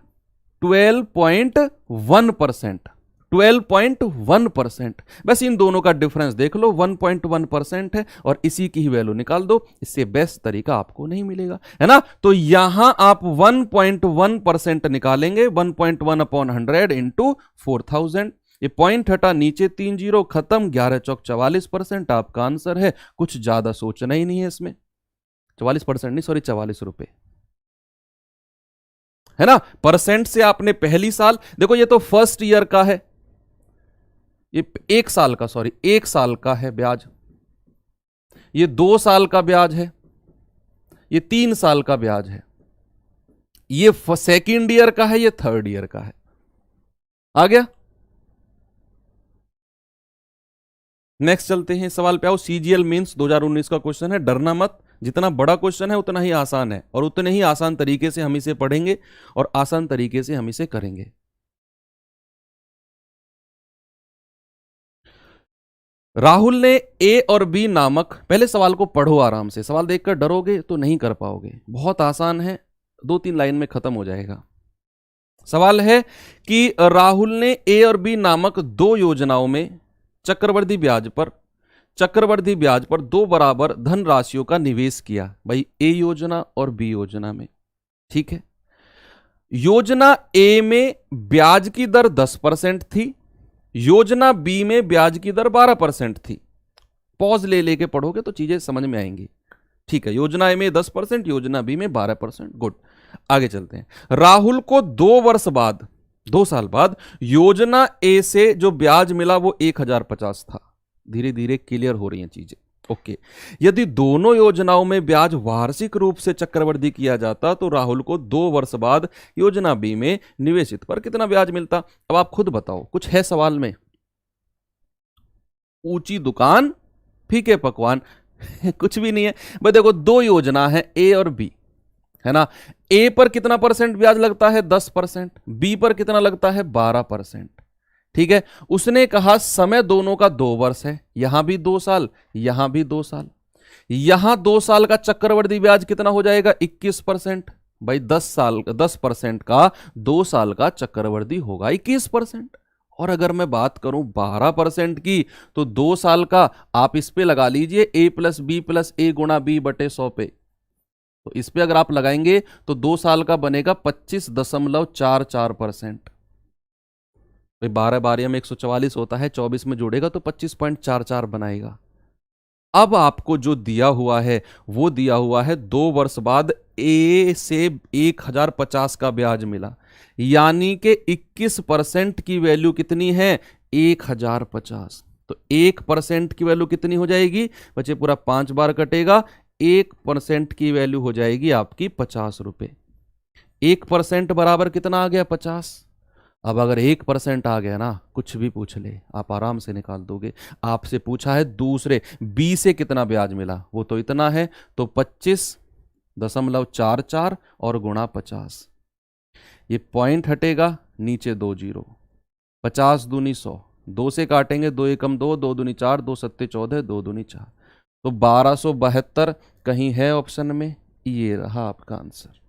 12.1%। 12.1%। बस इन दोनों का डिफरेंस देख लो, 1.1% है और इसी की ही वैल्यू निकाल दो। इससे बेस्ट तरीका आपको नहीं मिलेगा, है ना। तो यहां आप 1.1% निकालेंगे, 1.1 अपॉन 100 इंटू 4000। ये पॉइंट हटा, नीचे 3 जीरो, खत्म। 11 चौक 44% आपका आंसर है। कुछ ज्यादा सोचना ही नहीं है इसमें। 44% नहीं, सॉरी 44 रुपए, है ना। परसेंट से आपने पहली साल, देखो ये तो फर्स्ट ईयर का है, ये 1 साल का, सॉरी 1 साल का है ब्याज। ये 2 साल का ब्याज है, ये 3 साल का ब्याज है। ये सेकेंड ईयर का है, ये थर्ड ईयर का है। आ गया। नेक्स्ट चलते हैं सवाल पे आओ। सीजीएल मेंस 2019 का क्वेश्चन है, डरना मत। जितना बड़ा क्वेश्चन है उतना ही आसान है, और उतने ही आसान तरीके से हम इसे पढ़ेंगे और आसान तरीके से हम इसे करेंगे। राहुल ने ए और बी नामक, पहले सवाल को पढ़ो आराम से, सवाल देखकर डरोगे तो नहीं कर पाओगे। बहुत आसान है, 2-3 लाइन में खत्म हो जाएगा। सवाल है कि राहुल ने ए और बी नामक 2 योजनाओं में चक्रवृद्धि ब्याज पर 2 बराबर धन राशियों का निवेश किया। भाई ए योजना और बी योजना में, ठीक है। योजना ए में ब्याज की दर 10% थी, योजना बी में ब्याज की दर 12% थी। पॉज ले लेके पढ़ोगे तो चीजें समझ में आएंगी, ठीक है। योजना ए में 10%, योजना बी में 12%। गुड, आगे चलते हैं। राहुल को 2 साल बाद योजना ए से जो ब्याज मिला वो 1050 था। धीरे धीरे क्लियर हो रही हैं चीजें, ओके। यदि दोनों योजनाओं में ब्याज वार्षिक रूप से चक्रवृद्धि किया जाता तो राहुल को 2 वर्ष बाद योजना बी में निवेशित पर कितना ब्याज मिलता। अब आप खुद बताओ, कुछ है सवाल में। ऊंची दुकान फीके पकवान कुछ भी नहीं है भाई। देखो 2 योजना है ए और बी, है ना। ए पर कितना परसेंट ब्याज लगता है, 10%। बी पर कितना लगता है, 12%, ठीक है। उसने कहा समय दोनों का 2 वर्ष है, यहां भी 2 साल, यहां भी 2 साल। यहां 2 साल का चक्रवृद्धि ब्याज कितना हो जाएगा, 21%। भाई 10% का 2 साल का चक्रवृद्धि होगा 21%। और अगर मैं बात करूं 12% की, तो 2 साल का आप इस पे लगा लीजिए, a प्लस बी प्लस ए गुणा बी बटे 100 पे। तो इस पे अगर आप लगाएंगे तो 2 साल का बनेगा 25.44%। 12 बारिया में 144 होता है, 24 में जोड़ेगा तो 25.44 बनाएगा। अब आपको जो दिया हुआ है वो दिया हुआ है 2 वर्ष बाद ए से 1050 का ब्याज मिला, यानी कि 21% की वैल्यू कितनी है, 1050। तो 1% की वैल्यू कितनी हो जाएगी बच्चे, पूरा 5 बार कटेगा, 1% की वैल्यू हो जाएगी आपकी 50 रुपए। 1% बराबर कितना आ गया, 50। अब अगर 1% आ गया ना, कुछ भी पूछ ले आप आराम से निकाल दोगे। आपसे पूछा है दूसरे बी से कितना ब्याज मिला, वो तो इतना है, तो 25.44 और गुणा 50। ये पॉइंट हटेगा, नीचे 2 जीरो, 50 दूनी 100, 2 से काटेंगे, 2 एकम 2, 2 दूनी 4, 2 सत्ते 14, 2 दूनी 4, तो 1272 कहीं है ऑप्शन में। ये रहा आपका आंसर।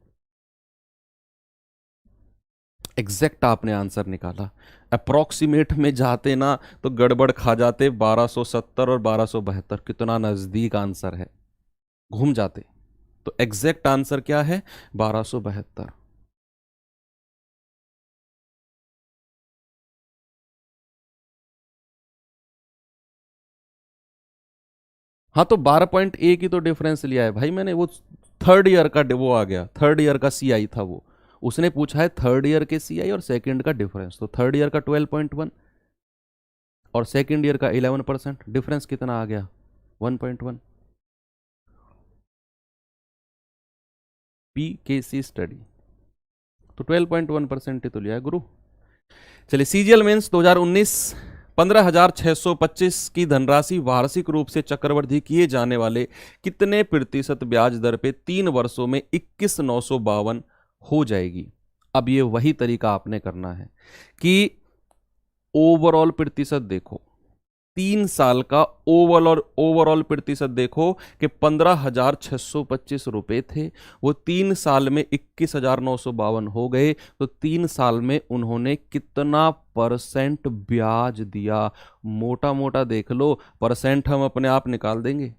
एग्जैक्ट आपने आंसर निकाला। अप्रोक्सीमेट में जाते ना तो गड़बड़ खा जाते। 1270 और 1272 कितना नजदीक आंसर है, घूम जाते। तो एग्जैक्ट आंसर क्या है, 1272। हाँ, तो 12.1 की तो डिफरेंस लिया है भाई मैंने। वो थर्ड ईयर का वो आ गया, थर्ड ईयर का CI था वो, उसने पूछा है थर्ड ईयर के सीआई और सेकंड का डिफरेंस। तो थर्ड ईयर का 12.1 और सेकंड ईयर का 11%, डिफरेंस कितना आ गया? 1.1। पीकेसी स्टडी तो 12.1% ही तो लिया है गुरु। चलिए सीजीएल मेंस 2019, 15,625 की धनराशि वार्षिक रूप से चक्रवृद्धि किए जाने वाले कितने प्रतिशत ब्याज दर पे 3 वर्षों में 21,952 हो जाएगी। अब ये वही तरीका आपने करना है कि ओवरऑल प्रतिशत देखो, 3 साल का ओवरऑल प्रतिशत देखो कि 15,625 रुपए थे, वो 3 साल में 21,952 हो गए। तो 3 साल में उन्होंने कितना परसेंट ब्याज दिया? मोटा मोटा देख लो, परसेंट हम अपने आप निकाल देंगे।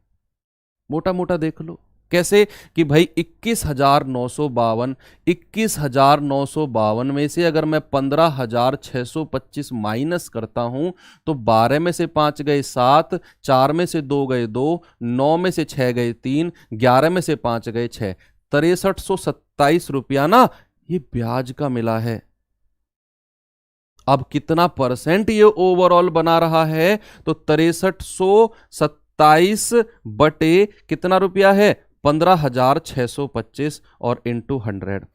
मोटा मोटा देख लो कैसे कि भाई 21,952 में से अगर मैं 15,625 माइनस करता हूं तो 12 में से 5 गए 7, 4 में से 2 गए 2, 9 में से 6 गए 3, 11 में से 5 गए 6, 6327 रुपया ना ये ब्याज का मिला है। अब कितना परसेंट ये ओवरऑल बना रहा है? तो 6327 बटे कितना रुपया है? 15,625 और इंटू 100।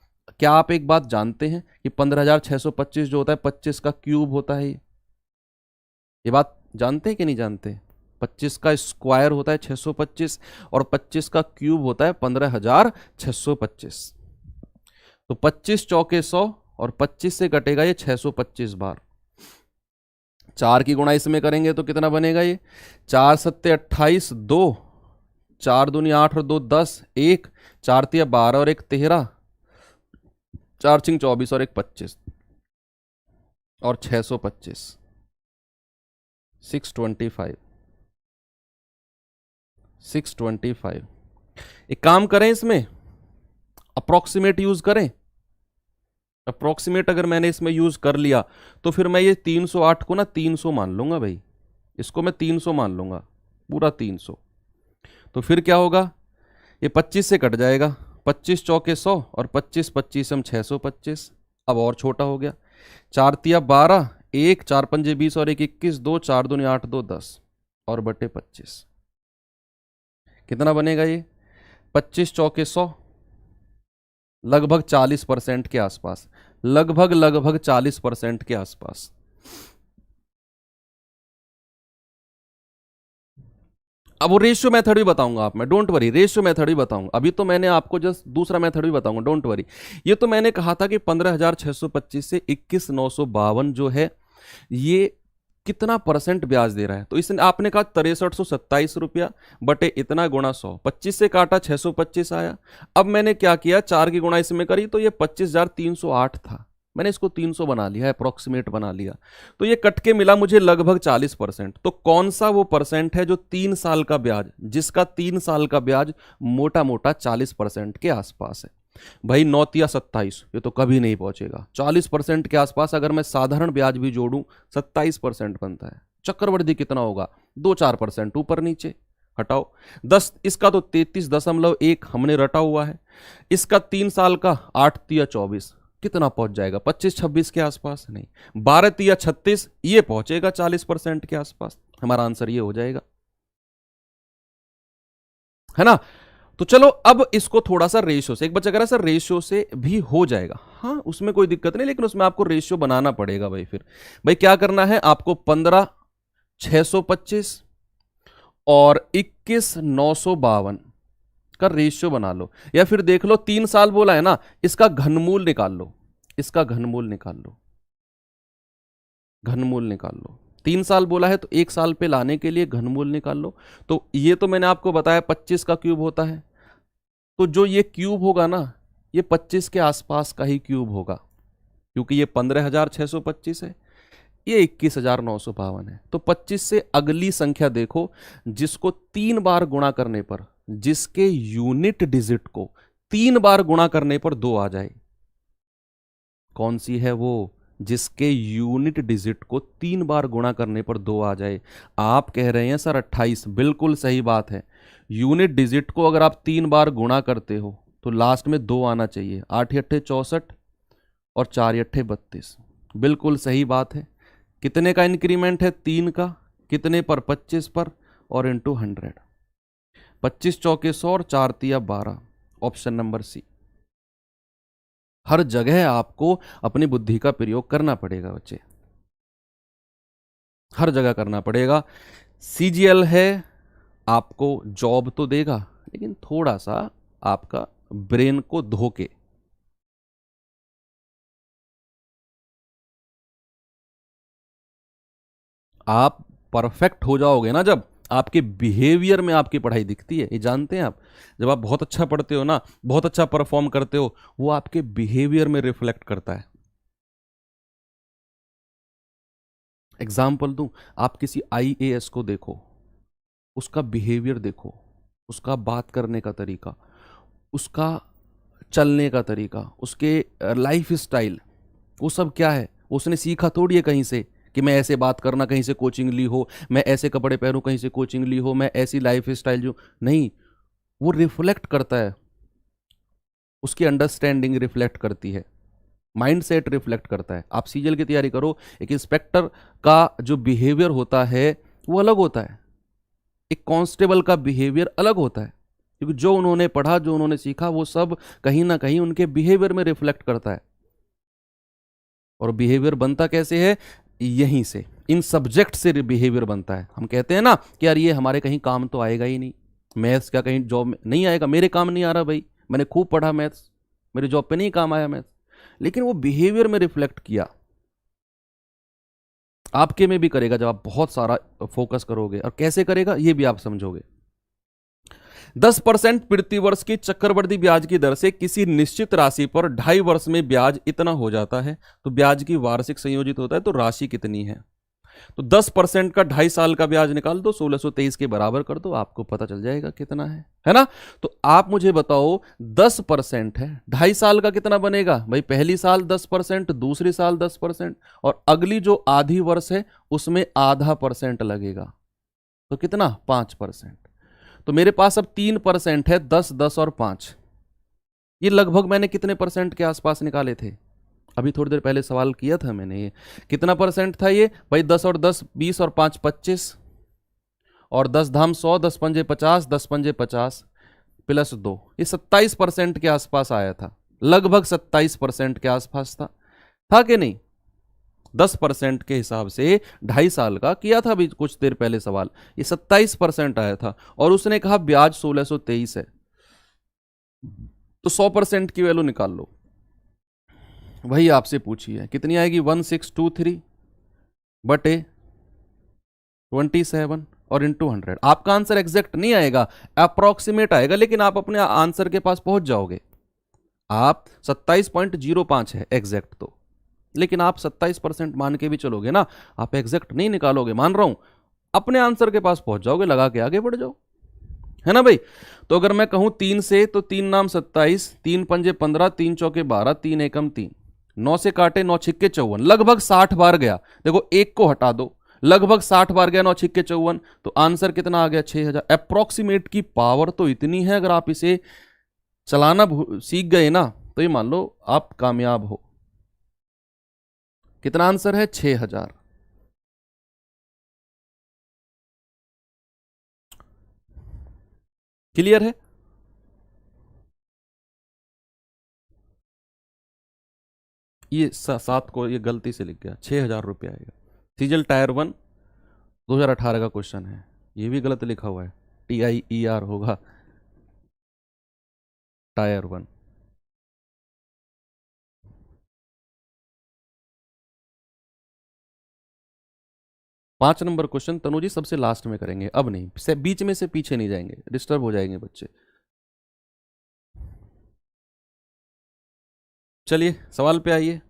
क्या आप एक बात जानते हैं कि 15,625 जो होता है 25 का क्यूब होता है? ये बात जानते हैं कि नहीं जानते? 25 का स्क्वायर होता है 625 और 25 का क्यूब होता है 15,625। तो 25 चौके 100 और 25 से कटेगा ये 625 बार। 4 की गुणा इसमें करेंगे तो कितना बनेगा? ये 4 सत्ते 28, 2 4 दूनी 8 और 2 10, 1 4 तिया 12 और 1 13, 4 छिंग 24 और 1 25 और 625, 625। एक काम करें, इसमें अप्रोक्सीमेट यूज करें। अप्रोक्सीमेट अगर मैंने इसमें यूज कर लिया तो फिर मैं ये 308 को ना 300 मान लूंगा भाई, इसको मैं 300 मान लूंगा, पूरा 300। तो फिर क्या होगा? ये 25 से कट जाएगा, 25 चौके 100 और 25 25 हम 625। अब और छोटा हो गया, 4 तिया 12, 1 4 पंजे 20 और 1 21, 2 4 दूनी 8 2 10 और बटे 25। कितना बनेगा ये? 25 चौके 100, लगभग 40% के आसपास, लगभग 40% के आसपास। अब वो रेशियो मेथड भी बताऊंगा आप, मैं डोंट वरी, रेशियो मेथड भी बताऊंगा। अभी तो मैंने आपको जस्ट दूसरा मेथड भी बताऊंगा, डोंट वरी। ये तो मैंने कहा था कि 15,625 से 21,952 जो है ये कितना परसेंट ब्याज दे रहा है। तो इसने आपने कहा 6327 रुपया बटे इतना गुणा 100, 25 से काटा 625 आया। अब मैंने क्या किया, 4 की गुणा इसमें करी तो ये 25,308 था, मैंने इसको 300 बना लिया, अप्रोक्सीमेट बना लिया। तो ये कट के मिला मुझे लगभग 40%। तो कौन सा वो परसेंट है जो 3 साल का ब्याज, जिसका 3 साल का ब्याज मोटा मोटा 40% के आसपास है? भाई 9 तिया 27, ये तो कभी नहीं पहुंचेगा 40% के आसपास। अगर मैं साधारण ब्याज भी जोड़ूं 27% बनता है। चक्रवृद्धि कितना होगा? 2-4% ऊपर नीचे, हटाओ 10, इसका तो 33.1 हमने रटा हुआ है। इसका 3 साल का 8 तिया 24, कितना पहुंच जाएगा? 25-26 के आसपास। नहीं, 12 तिया 36, ये पहुंचेगा 40% के आसपास। हमारा आंसर ये हो जाएगा, है ना? तो चलो अब इसको थोड़ा सा रेशियो से, एक बच्चा कह रहा है सर रेशियो से भी हो जाएगा। हाँ उसमें कोई दिक्कत नहीं, लेकिन उसमें आपको रेशियो बनाना पड़ेगा भाई। फिर भाई क्या करना है आपको? 15,625 और 21,952 का रेशियो बना लो, या फिर देख लो 3 साल बोला है ना, इसका घनमूल निकाल लो, इसका घनमूल निकाल लो, घनमूल निकाल लो। 3 साल बोला है तो 1 साल पे लाने के लिए घनमूल निकाल लो। तो ये तो मैंने आपको बताया 25 का क्यूब होता है, तो जो ये क्यूब होगा ना ये 25 के आसपास का ही क्यूब होगा, क्योंकि ये 15,625 है, ये 21,952 है। तो 25 से अगली संख्या देखो जिसको 3 बार गुणा करने पर, जिसके यूनिट डिजिट को 3 बार गुणा करने पर 2 आ जाए। कौन सी है वो? जिसके यूनिट डिजिट को 3 बार गुणा करने पर 2 आ जाए। आप कह रहे हैं सर 28, बिल्कुल सही बात है। यूनिट डिजिट को अगर आप 3 बार गुणा करते हो तो लास्ट में 2 आना चाहिए। 8 × 8 = 64, और 4×8 32। बिल्कुल सही बात है। कितने का इंक्रीमेंट है? 3 का। कितने पर? 25 पर, और इंटू 100। 25 चौके 100 और 4×3 12। Option number C. हर जगह आपको अपनी बुद्धि का प्रयोग करना पड़ेगा बच्चे, हर जगह करना पड़ेगा। सीजीएल है, आपको जॉब तो देगा, लेकिन थोड़ा सा आपका ब्रेन को धोके। आप परफेक्ट हो जाओगे ना जब आपके बिहेवियर में आपकी पढ़ाई दिखती है। ये जानते हैं आप, जब आप बहुत अच्छा पढ़ते हो ना, बहुत अच्छा परफॉर्म करते हो, वो आपके बिहेवियर में रिफ्लेक्ट करता है। एग्जाम्पल दूं, आप किसी आईएएस को देखो, उसका बिहेवियर देखो, उसका बात करने का तरीका, उसका चलने का तरीका, उसके लाइफ स्टाइल, वो सब क्या है? उसने सीखा थोड़ी है कहीं से कि मैं ऐसे बात करना कहीं से कोचिंग ली हो, मैं ऐसे कपड़े पहनूं कहीं से कोचिंग ली हो, मैं ऐसी लाइफ स्टाइल जो नहीं। वो रिफ्लेक्ट करता है, उसकी अंडरस्टैंडिंग रिफ्लेक्ट करती है, माइंड सेट रिफ्लेक्ट करता है। आप सीजीएल की तैयारी करो, एक इंस्पेक्टर का जो बिहेवियर होता है वो अलग होता है, एक कांस्टेबल का बिहेवियर अलग होता है, क्योंकि जो उन्होंने पढ़ा, जो उन्होंने सीखा, वो सब कहीं ना कहीं उनके बिहेवियर में रिफ्लेक्ट करता है। और बिहेवियर बनता कैसे है? यहीं से, इन सब्जेक्ट से बिहेवियर बनता है। हम कहते हैं ना कि यार ये हमारे कहीं काम तो आएगा ही नहीं, मैथ्स क्या कहीं जॉब में नहीं आएगा? मेरे काम नहीं आ रहा भाई, मैंने खूब पढ़ा मैथ्स, मेरे जॉब पे नहीं काम आया मैथ्स, लेकिन वो बिहेवियर में रिफ्लेक्ट किया। आपके में भी करेगा जब आप बहुत सारा फोकस करोगे। और कैसे करेगा ये भी आप समझोगे। 10% प्रति वर्ष की चक्रवृद्धि ब्याज की दर से किसी निश्चित राशि पर 2.5 वर्ष में ब्याज इतना हो जाता है, तो ब्याज की वार्षिक संयोजित होता है, तो राशि कितनी है? तो 10% का 2.5 साल का ब्याज निकाल दो, 1623 के बराबर कर दो, आपको पता चल जाएगा कितना है ना? तो आप मुझे बताओ, 10% है, 2.5 साल का कितना बनेगा भाई? पहली साल 10%, दूसरी साल 10%, और अगली जो आधी वर्ष है उसमें आधा % लगेगा, तो कितना? 5%। तो मेरे पास अब 3% है, 10, 10 और 5। ये लगभग मैंने कितने % के आसपास निकाले थे? अभी थोड़ी देर पहले सवाल किया था मैंने। ये कितना % था ये भाई? 10 और 10 20 और 5 25, और 10 धाम 100, 10 पंजे 50, 10 पंजे 50 प्लस 2, ये 27% के आसपास आया था। लगभग 27% के आसपास था कि नहीं? 10% के हिसाब से 2.5 साल का किया था अभी कुछ देर पहले सवाल, ये 27% आया था। और उसने कहा ब्याज 1623 है, तो 100% की वैल्यू निकाल लो। वही आपसे पूछी है, कितनी आएगी? 1623 बटे 27 और इंटू 100। आपका आंसर एग्जैक्ट नहीं आएगा, अप्रोक्सीमेट आएगा, लेकिन आप अपने आंसर के पास पहुंच जाओगे। आप 27.05 है एग्जैक्ट तो, लेकिन आप 27% मान के भी चलोगे ना, आप एग्जैक्ट नहीं निकालोगे, मान रहा हूं, अपने आंसर के पास पहुंच जाओगे, लगा के आगे बढ़ जाओ, है ना भाई? तो अगर मैं कहूं 3 से, तो 3 नाम 27, 3 पंजे 15, 3 चौके 12, 3 एकम 3, 9 से काटे 9 छिक्के 54, लगभग 60 बार गया। देखो एक को हटा दो, लगभग 60 बार गया, 9 छिक्के 54, तो आंसर कितना आ गया? 6000। अप्रोक्सीमेट की पावर तो इतनी है, अगर आप इसे चलाना सीख गए ना, तो ये मान लो आप कामयाब हो। कितना आंसर है? 6000। क्लियर है? ये 7 को ये गलती से लिख गया, 6000 रुपये आएगा। सीजल टायर 1 2018 का क्वेश्चन है, ये भी गलत लिखा हुआ है, TIER होगा, टायर 1। 5 नंबर क्वेश्चन तनु जी सबसे लास्ट में करेंगे, अब नहीं, से बीच में से पीछे नहीं जाएंगे, डिस्टर्ब हो जाएंगे बच्चे। चलिए सवाल पे आइए।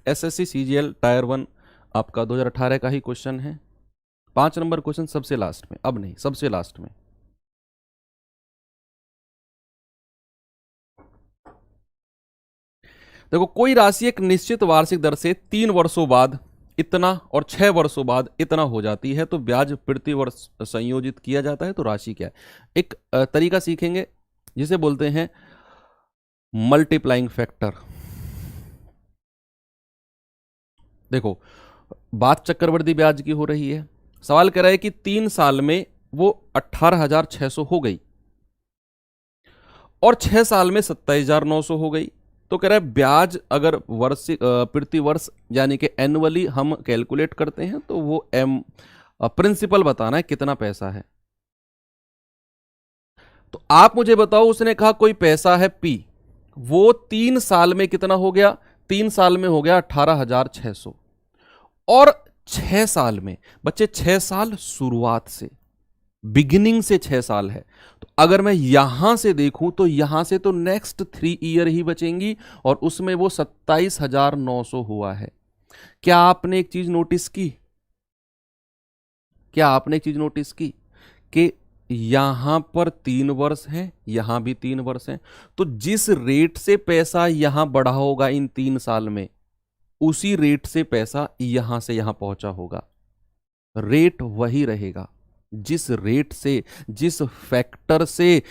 SSC CGL टायर 1 आपका 2018 का ही क्वेश्चन है। 5 नंबर क्वेश्चन सबसे लास्ट में, अब नहीं, सबसे लास्ट में। देखो, कोई राशि एक निश्चित वार्षिक दर से 3 वर्षों बाद इतना और 6 वर्षों बाद इतना हो जाती है, तो ब्याज प्रति वर्ष संयोजित किया जाता है, तो राशि क्या है? एक तरीका सीखेंगे जिसे बोलते हैं मल्टीप्लाइंग फैक्टर। देखो, बात चक्रवृद्धि ब्याज की हो रही है। सवाल कह रहा है कि 3 साल में वो 18,600 हो गई और 6 साल में 27,900 हो गई। तो कह रहा है ब्याज अगर वर्ष प्रति वर्ष यानी कि एनुअली हम कैलकुलेट करते हैं तो वो प्रिंसिपल बताना है कितना पैसा है। तो आप मुझे बताओ, उसने कहा कोई पैसा है P, वो 3 साल में कितना हो गया? 3 साल में हो गया 18,600 और 6 साल में, बच्चे 6 साल शुरुआत से, बिगिनिंग से 6 साल है। तो अगर मैं यहां से देखूं तो यहां से तो नेक्स्ट 3 ईयर ही बचेंगी और उसमें वो 27,900 हुआ है। क्या आपने एक चीज नोटिस की? क्या आपने एक चीज नोटिस की कि यहां पर 3 वर्ष हैं, यहां भी 3 वर्ष हैं, तो जिस रेट से पैसा यहां बढ़ा होगा इन 3 साल में, उसी रेट से पैसा यहां से यहां पहुंचा होगा। रेट वही रहेगा। जिस रेट से, जिस फैक्टर से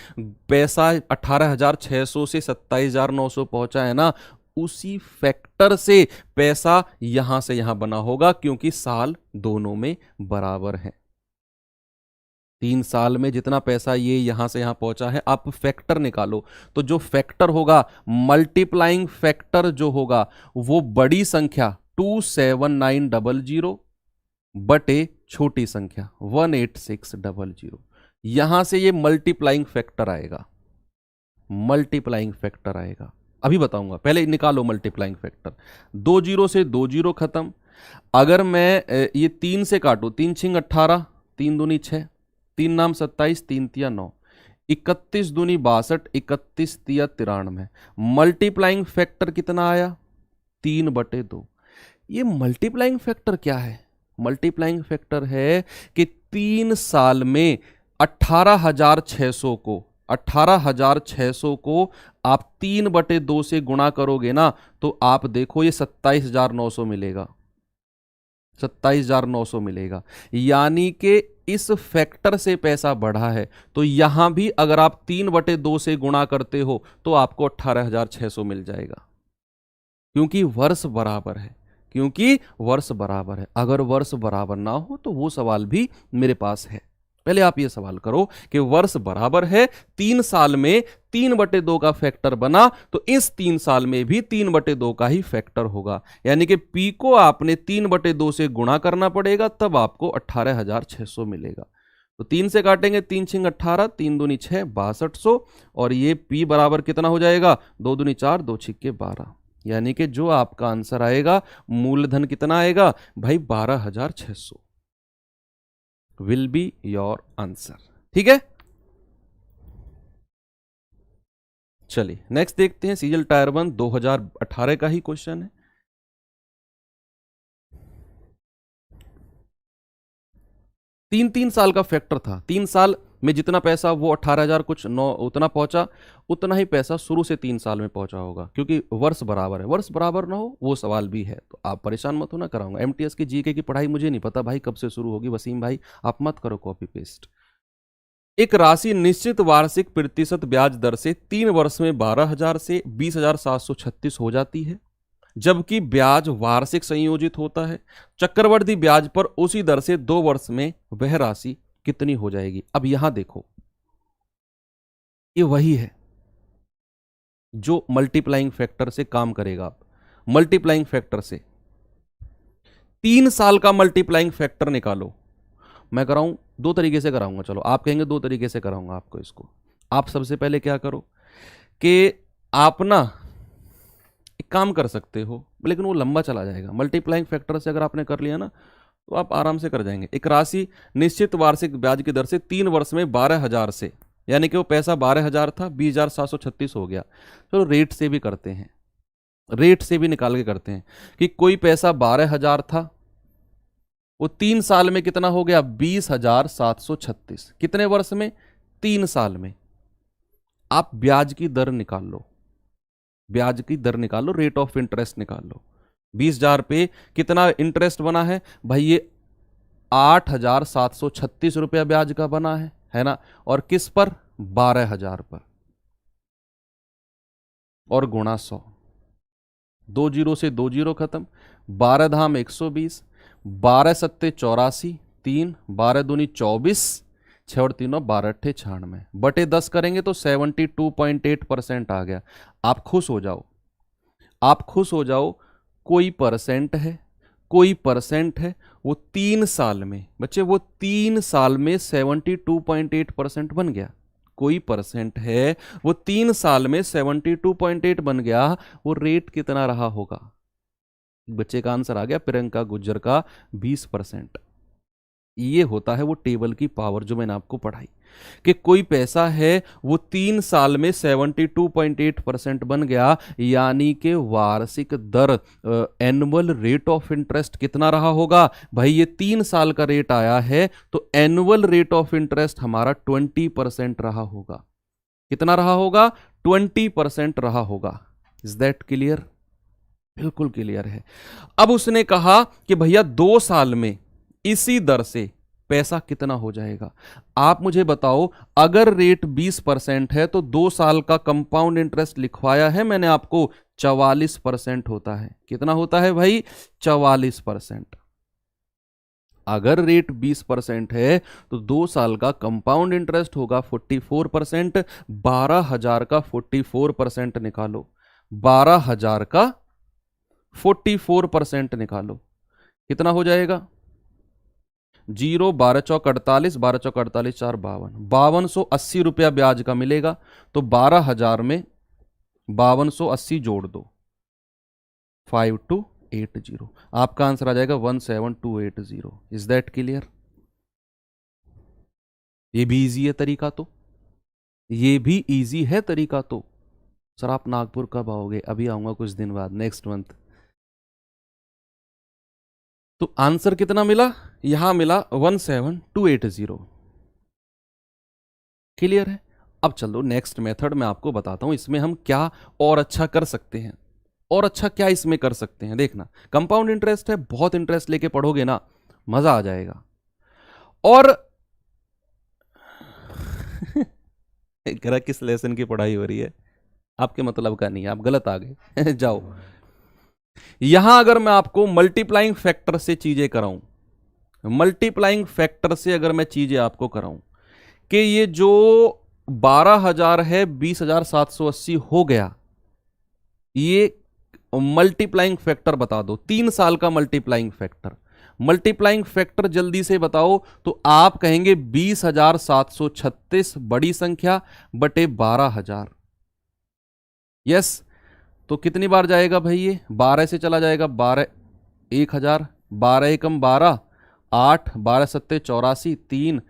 पैसा 18,600 से 27,900 पहुंचा है ना, उसी फैक्टर से पैसा यहां से यहां बना होगा, क्योंकि साल दोनों में बराबर है। 3 साल में जितना पैसा ये यहां से यहां पहुंचा है, आप फैक्टर निकालो, तो जो फैक्टर होगा, मल्टीप्लाइंग फैक्टर जो होगा, वो बड़ी संख्या 27900 बटे छोटी संख्या 18600, यहां से ये मल्टीप्लाइंग फैक्टर आएगा। मल्टीप्लाइंग फैक्टर आएगा, अभी बताऊंगा, पहले निकालो मल्टीप्लाइंग फैक्टर। 2 जीरो से 2 जीरो खत्म। अगर मैं ये 3 से काटू, 3 छिंग 18, 3 दूनी 6, 3 नाम 27, 3 तिया 9, 31 दूनी 62, 31 तिया 93। मल्टीप्लाइंग फैक्टर कितना आया? 3/2। ये मल्टीप्लाइंग फैक्टर क्या है? मल्टीप्लाइंग फैक्टर है कि 3 साल में 18,600 को आप 3/2 से गुणा करोगे ना, तो आप देखो ये 27,900 मिलेगा। 27,900 मिलेगा, यानी कि इस फैक्टर से पैसा बढ़ा है। तो यहां भी अगर आप 3/2 से गुणा करते हो तो आपको 18,600 मिल जाएगा, क्योंकि वर्ष बराबर है। क्योंकि वर्ष बराबर है। अगर वर्ष बराबर ना हो तो वो सवाल भी मेरे पास है। पहले आप ये सवाल करो कि वर्ष बराबर है, 3 साल में 3/2 का फैक्टर बना, तो इस 3 साल में भी 3/2 का ही फैक्टर होगा, यानी कि P को आपने 3/2 से गुणा करना पड़ेगा, तब आपको 18,600 मिलेगा। तो 3 से काटेंगे, 3 छिंग 18, 3 दूनी 6, 6200, और ये P बराबर कितना हो जाएगा? 2 दूनी 4, 2 छिक्के 12, यानी कि जो आपका आंसर आएगा, मूलधन कितना आएगा भाई? 12,600 विल बी योर आंसर। ठीक है, चलिए नेक्स्ट देखते हैं। सीजल टायर 1 2018 का ही क्वेश्चन है। 3 साल का फैक्टर था। 3 साल में जितना पैसा वो 18,000 कुछ 9 उतना पहुंचा, उतना ही पैसा शुरू से 3 साल में पहुंचा होगा, क्योंकि वर्ष बराबर है। वर्ष बराबर ना हो वो सवाल भी है, तो आप परेशान मत होना, कराऊंगा। एमटीएस की जीके की पढ़ाई मुझे नहीं पता भाई कब से शुरू होगी, वसीम भाई आप मत करो कॉपी पेस्ट। एक राशि निश्चित वार्षिक प्रतिशत ब्याज दर से 3 वर्ष में 12,000 से 20,736 हो जाती है, जबकि ब्याज वार्षिक संयोजित होता है। चक्रवर्ती ब्याज पर उसी दर से 2 वर्ष में वह राशि कितनी हो जाएगी? अब यहां देखो, ये वही है जो मल्टीप्लाइंग फैक्टर से काम करेगा। आप मल्टीप्लाइंग फैक्टर से 3 साल का मल्टीप्लाइंग फैक्टर निकालो। मैं कराऊं 2 तरीके से कराऊंगा, चलो आप कहेंगे 2 तरीके से कराऊंगा आपको इसको। आप सबसे पहले क्या करो कि आप ना एक काम कर सकते हो, लेकिन वो लंबा चला जाएगा। मल्टीप्लाइंग फैक्टर से अगर आपने कर लिया ना तो आप आराम से कर जाएंगे। एक राशि निश्चित वार्षिक ब्याज की दर से 3 वर्ष में 12,000 से, यानी कि वो पैसा 12,000 था, 20,736 हो गया। चलो रेट से भी करते हैं, रेट से भी निकाल के करते हैं कि कोई पैसा 12,000 था, वो 3 साल में कितना हो गया? 20,736। कितने वर्ष में? 3 साल में। आप ब्याज की दर निकाल लो, ब्याज की दर निकाल लो, रेट ऑफ इंटरेस्ट निकाल लो। 20,000 पे कितना इंटरेस्ट बना है भाई? ये 8,736 रुपया ब्याज का बना है ना? और किस पर? 12,000 पर, और गुणा 100। दो जीरो से दो जीरो खत्म, 12 धाम 120, 12 सत्ते 84, 3 12 दूनी 24, 6 और 3 12 अट्ठे 96, बटे 10 करेंगे तो 72.8% आ गया। आप खुश हो जाओ, आप खुश हो जाओ। कोई परसेंट है, कोई परसेंट है, वो 3 साल में बच्चे, वो 3 साल में 72.8% बन गया। कोई परसेंट है, वो 3 साल में 72.8 बन गया। वो रेट कितना रहा होगा? बच्चे का आंसर आ गया, प्रियंका गुज्जर का 20%। ये होता है वो टेबल की पावर जो मैंने आपको पढ़ाई, कि कोई पैसा है वो 3 साल में 72.8% बन गया, यानी कि वार्षिक दर, एनुअल रेट ऑफ इंटरेस्ट कितना रहा होगा भाई? ये 3 साल का रेट आया है तो एनुअल रेट ऑफ इंटरेस्ट हमारा 20% रहा होगा। कितना रहा होगा? 20% रहा होगा। Is that clear? बिल्कुल क्लियर है। अब उसने कहा कि भैया 2 साल में इसी दर से पैसा कितना हो जाएगा? आप मुझे बताओ, अगर रेट 20% है तो 2 साल का कंपाउंड इंटरेस्ट लिखवाया है मैंने आपको, 44% होता है। कितना होता है भाई? 44%। अगर रेट 20% है तो 2 साल का कंपाउंड इंटरेस्ट होगा 44%। 12,000 का 44% निकालो, 12,000 का 44% निकालो, कितना हो जाएगा? 0 12 चौक 48, 12 चौक 48 4 52, 5280 रुपया ब्याज का मिलेगा। तो 12,000 में 5280 जोड़ दो, 5280, आपका आंसर आ जाएगा 17280। Is that clear? ये भी इजी है तरीका तो, ये भी इजी है तरीका तो। सर आप नागपुर कब आओगे? अभी आऊंगा कुछ दिन बाद, नेक्स्ट मंथ। तो आंसर कितना मिला? यहां मिला 17280। क्लियर है? अब चलो नेक्स्ट मेथड मैं आपको बताता हूं, इसमें हम क्या और अच्छा कर सकते हैं। और अच्छा क्या इसमें कर सकते हैं, देखना। कंपाउंड इंटरेस्ट है, बहुत इंटरेस्ट लेके पढ़ोगे ना, मजा आ जाएगा। और कह रहा किस लेसन की पढ़ाई हो रही है? आपके मतलब का नहीं है, आप गलत आ गए। जाओ। यहां अगर मैं आपको मल्टीप्लाइंग फैक्टर से चीजें कराऊं, मल्टीप्लाइंग फैक्टर से अगर मैं चीजें आपको कराऊं कि ये जो 12,000 है 20,780 हो गया, ये मल्टीप्लाइंग फैक्टर बता दो, 3 साल का मल्टीप्लाइंग फैक्टर। मल्टीप्लाइंग फैक्टर जल्दी से बताओ तो आप कहेंगे 20,736 बड़ी संख्या बटे 12,000। यस, तो कितनी बार जाएगा भाई? ये 12 से चला जाएगा, 12 1000, 12 एकम 12, 8 12 सत्ते 84, 3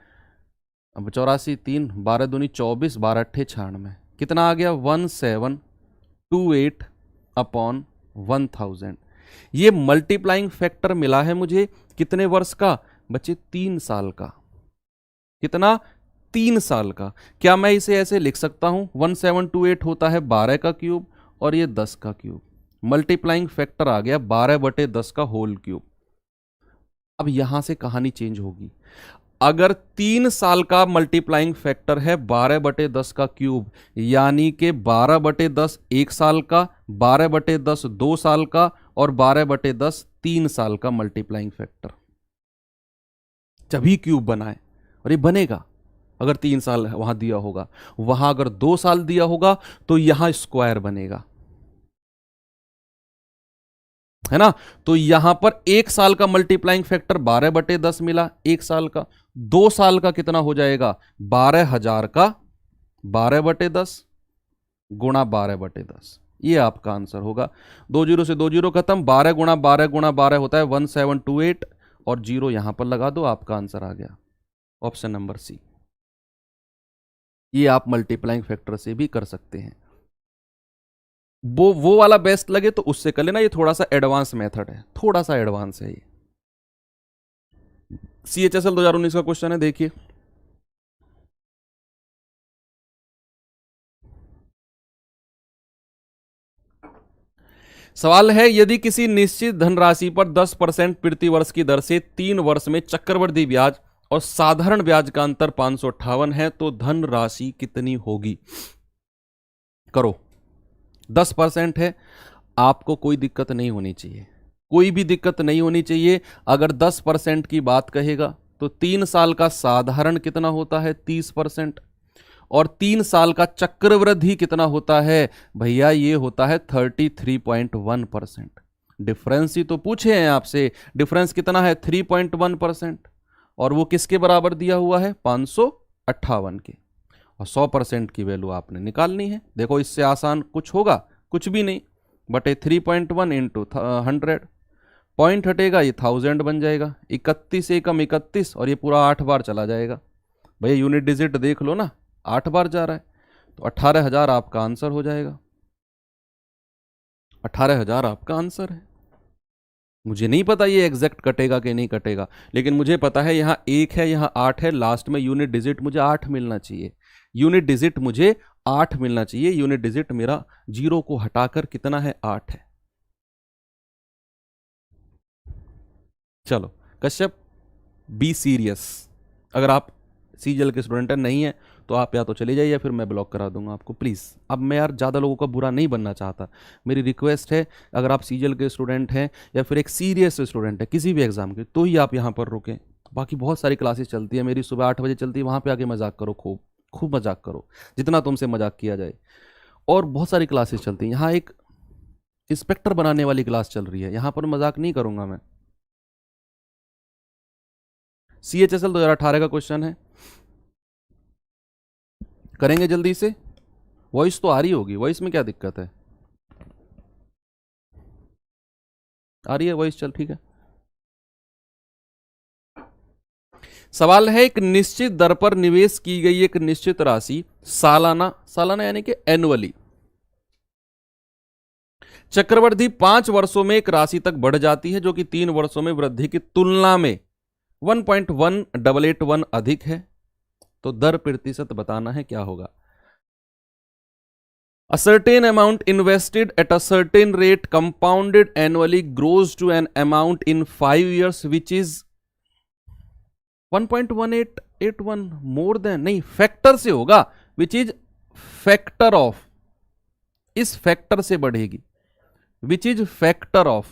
अब 84 3 12 दूनी 24, 12 अट्ठे 96, कितना आ गया? 1728 अपॉन 1000। ये मल्टीप्लाइंग फैक्टर मिला है मुझे कितने वर्ष का बच्चे? 3 साल का। कितना? 3 साल का। क्या मैं इसे ऐसे लिख सकता हूं? 1728 होता है 12 का क्यूब और ये 10 का क्यूब। मल्टीप्लाइंग फैक्टर आ गया 12 बटे 10 का होल क्यूब। अब यहां से कहानी चेंज होगी। अगर 3 साल का मल्टीप्लाइंग फैक्टर है 12 बटे 10 का क्यूब, यानी कि 12 बटे 10 1 साल का, 12 बटे 10 2 साल का और 12 बटे 10 3 साल का मल्टीप्लाइंग फैक्टर, जब ही क्यूब बना है। और ये बनेगा अगर 3 साल वहां दिया होगा, वहां अगर 2 साल दिया होगा तो यहां स्क्वायर बनेगा, है ना? तो यहां पर 1 साल का मल्टीप्लाइंग फैक्टर 12 बटे 10 मिला 1 साल का। 2 साल का कितना हो जाएगा? 12,000 का 12 बटे 10 गुणा 12 बटे 10। ये आपका आंसर होगा। 2 जीरो से 2 जीरो खत्म, 12 गुणा 12 गुणा 12 होता है 1728 और जीरो यहां पर लगा दो, आपका आंसर आ गया ऑप्शन नंबर सी। ये आप मल्टीप्लाइंग फैक्टर से भी कर सकते हैं। वो वाला बेस्ट लगे तो उससे कर लेना, ये थोड़ा सा एडवांस मेथड है, थोड़ा सा एडवांस है ये। CHSL 2019 का क्वेश्चन है, देखिए। सवाल है, यदि किसी निश्चित धनराशि पर 10% प्रति वर्ष की दर से 3 वर्ष में चक्रवृद्धि ब्याज और साधारण ब्याज का अंतर 558 है तो धनराशि कितनी होगी? करो। 10% है, आपको कोई दिक्कत नहीं होनी चाहिए, कोई भी दिक्कत नहीं होनी चाहिए। अगर 10% की बात कहेगा तो 3 साल का साधारण कितना होता है 30%, और 3 साल का चक्रवृद्धि कितना होता है भैया, ये होता है 33.1%। डिफरेंस ही तो पूछे हैं आपसे, डिफरेंस कितना है 3.1%, और वो किसके बराबर दिया हुआ है 558 के, और 100% की वैल्यू आपने निकालनी है। देखो इससे आसान कुछ होगा, कुछ भी नहीं, बटे 3.1 इंटू 100, पॉइंट हटेगा ये 1000 बन जाएगा, 31 एकम 31, और ये पूरा 8 बार चला जाएगा। भैया यूनिट डिजिट देख लो ना, 8 बार जा रहा है, तो 18,000 आपका आंसर हो जाएगा। 18,000 आपका आंसर है। मुझे नहीं पता ये एग्जैक्ट कटेगा कि नहीं कटेगा, लेकिन मुझे पता है यहाँ 1 है, यहाँ 8 है, लास्ट में यूनिट डिजिट मुझे 8 मिलना चाहिए। यूनिट डिजिट मुझे 8 मिलना चाहिए। यूनिट डिजिट मेरा 0 को हटाकर कितना है 8 है। चलो कश्यप, बी सीरियस। अगर आप सीजीएल के स्टूडेंट नहीं है तो आप या तो चले जाइए या फिर मैं ब्लॉक करा दूंगा आपको, प्लीज़। अब मैं यार ज़्यादा लोगों का बुरा नहीं बनना चाहता, मेरी रिक्वेस्ट है, अगर आप सीजीएल के स्टूडेंट हैं या फिर एक सीरियस स्टूडेंट है किसी भी एग्जाम के, तो ही आप यहाँ पर रुकें। बाकी बहुत सारी क्लासेस चलती है, मेरी सुबह 8 बजे चलती है, वहाँ पर आके मजाक करो, खूब खूब मजाक करो, जितना तुमसे मजाक किया जाए। और बहुत सारी क्लासेस चलती हैं, यहाँ एक इंस्पेक्टर बनाने वाली क्लास चल रही है, यहाँ पर मजाक नहीं करूँगा मैं। CHSL 2018 का क्वेश्चन है, करेंगे जल्दी से। वॉइस तो आ रही होगी, वॉइस में क्या दिक्कत है, आ रही है वॉइस, चल ठीक है। सवाल है, एक निश्चित दर पर निवेश की गई एक निश्चित राशि सालाना, सालाना यानी कि एनुअली, चक्रवृद्धि 5 वर्षों में एक राशि तक बढ़ जाती है जो कि 3 वर्षों में वृद्धि की तुलना में 1.1881 अधिक है। तो दर प्रतिशत बताना है, क्या होगा। A certain amount invested at a certain rate compounded annually grows to an amount in 5 years which is 1.1881 more than, नहीं फैक्टर से होगा, which is factor of, इस फैक्टर से बढ़ेगी, which is factor of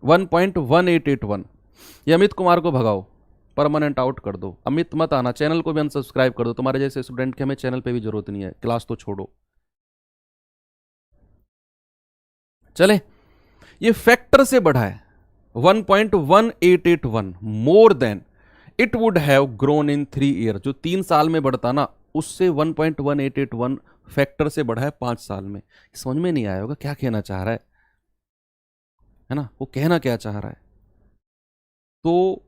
1.1881। ये अमित कुमार को भगाओ, परमानेंट आउट कर दो, अमित मत आना, चैनल को भी अनसब्सक्राइब कर दो। तुम्हारे जैसे स्टूडेंट की हमें चैनल पे भी जरूरत नहीं है, क्लास तो छोड़ो। चले, ये फैक्टर से बढ़ा है 1.1881 more than it would have grown in 3 year, जो 3 साल में बढ़ता ना, उससे 1.1881 फैक्टर से बढ़ा है 5 साल में। समझ में नहीं आया होगा क्या कहना चाह रहा है ना, वो कहना क्या चाह रहा है। तो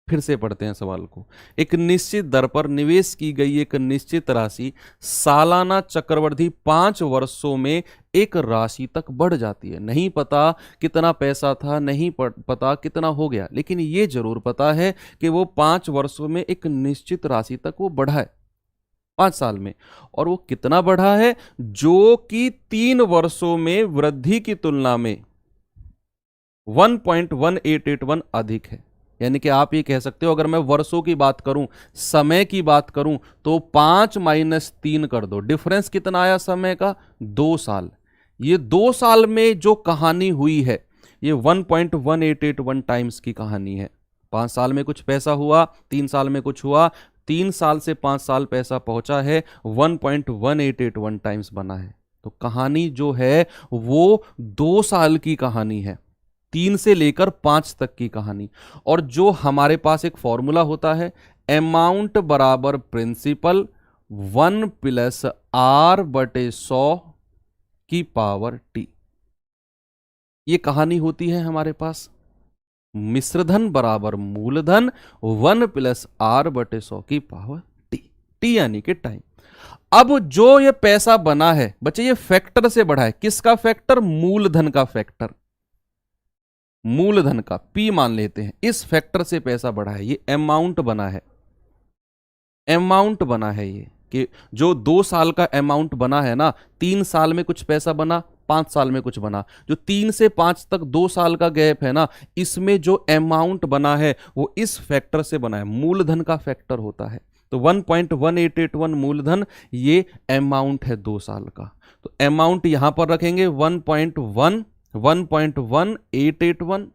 फिर से पढ़ते हैं सवाल को। एक निश्चित दर पर निवेश की गई एक निश्चित राशि सालाना चक्रवृद्धि 5 वर्षों में एक राशि तक बढ़ जाती है। नहीं पता कितना पैसा था, नहीं पता कितना हो गया, लेकिन ये जरूर पता है कि वो 5 वर्षों में एक निश्चित राशि तक वो बढ़ा है 5 साल में। और वो कितना बढ़ा है, जो कि 3 वर्षों में वृद्धि की तुलना में 1.1881 अधिक है। यानी कि आप ये कह सकते हो, अगर मैं वर्षों की बात करूं, समय की बात करूं, तो 5 - 3 कर दो, डिफरेंस कितना आया समय का 2 साल। ये 2 साल में जो कहानी हुई है ये 1.1881 टाइम्स की कहानी है। 5 साल में कुछ पैसा हुआ, 3 साल में कुछ हुआ, 3 साल से 5 साल पैसा पहुंचा है, 1.1881 टाइम्स बना है। तो कहानी जो है वो 2 साल की कहानी है, 3 से लेकर 5 तक की कहानी। और जो हमारे पास एक फॉर्मूला होता है, अमाउंट बराबर प्रिंसिपल 1 + R/100 की पावर T। ये कहानी होती है हमारे पास। मिश्रधन बराबर मूलधन 1 + R/100 की पावर T, T यानी कि टाइम। अब जो ये पैसा बना है बच्चे, ये फैक्टर से बढ़ा है। किसका फैक्टर, मूलधन का फैक्टर, मूलधन का P मान लेते हैं। इस फैक्टर से पैसा बढ़ा है, ये अमाउंट बना है, अमाउंट बना है। ये कि जो 2 साल का अमाउंट बना है ना, 3 साल में कुछ पैसा बना, 5 साल में कुछ बना, जो 3 से 5 तक 2 साल का गैप है ना, इसमें जो अमाउंट बना है वो इस फैक्टर से बना है, मूलधन का फैक्टर होता है। तो 1.1881 मूलधन ये अमाउंट है 2 साल का। तो अमाउंट यहां पर रखेंगे 1.1881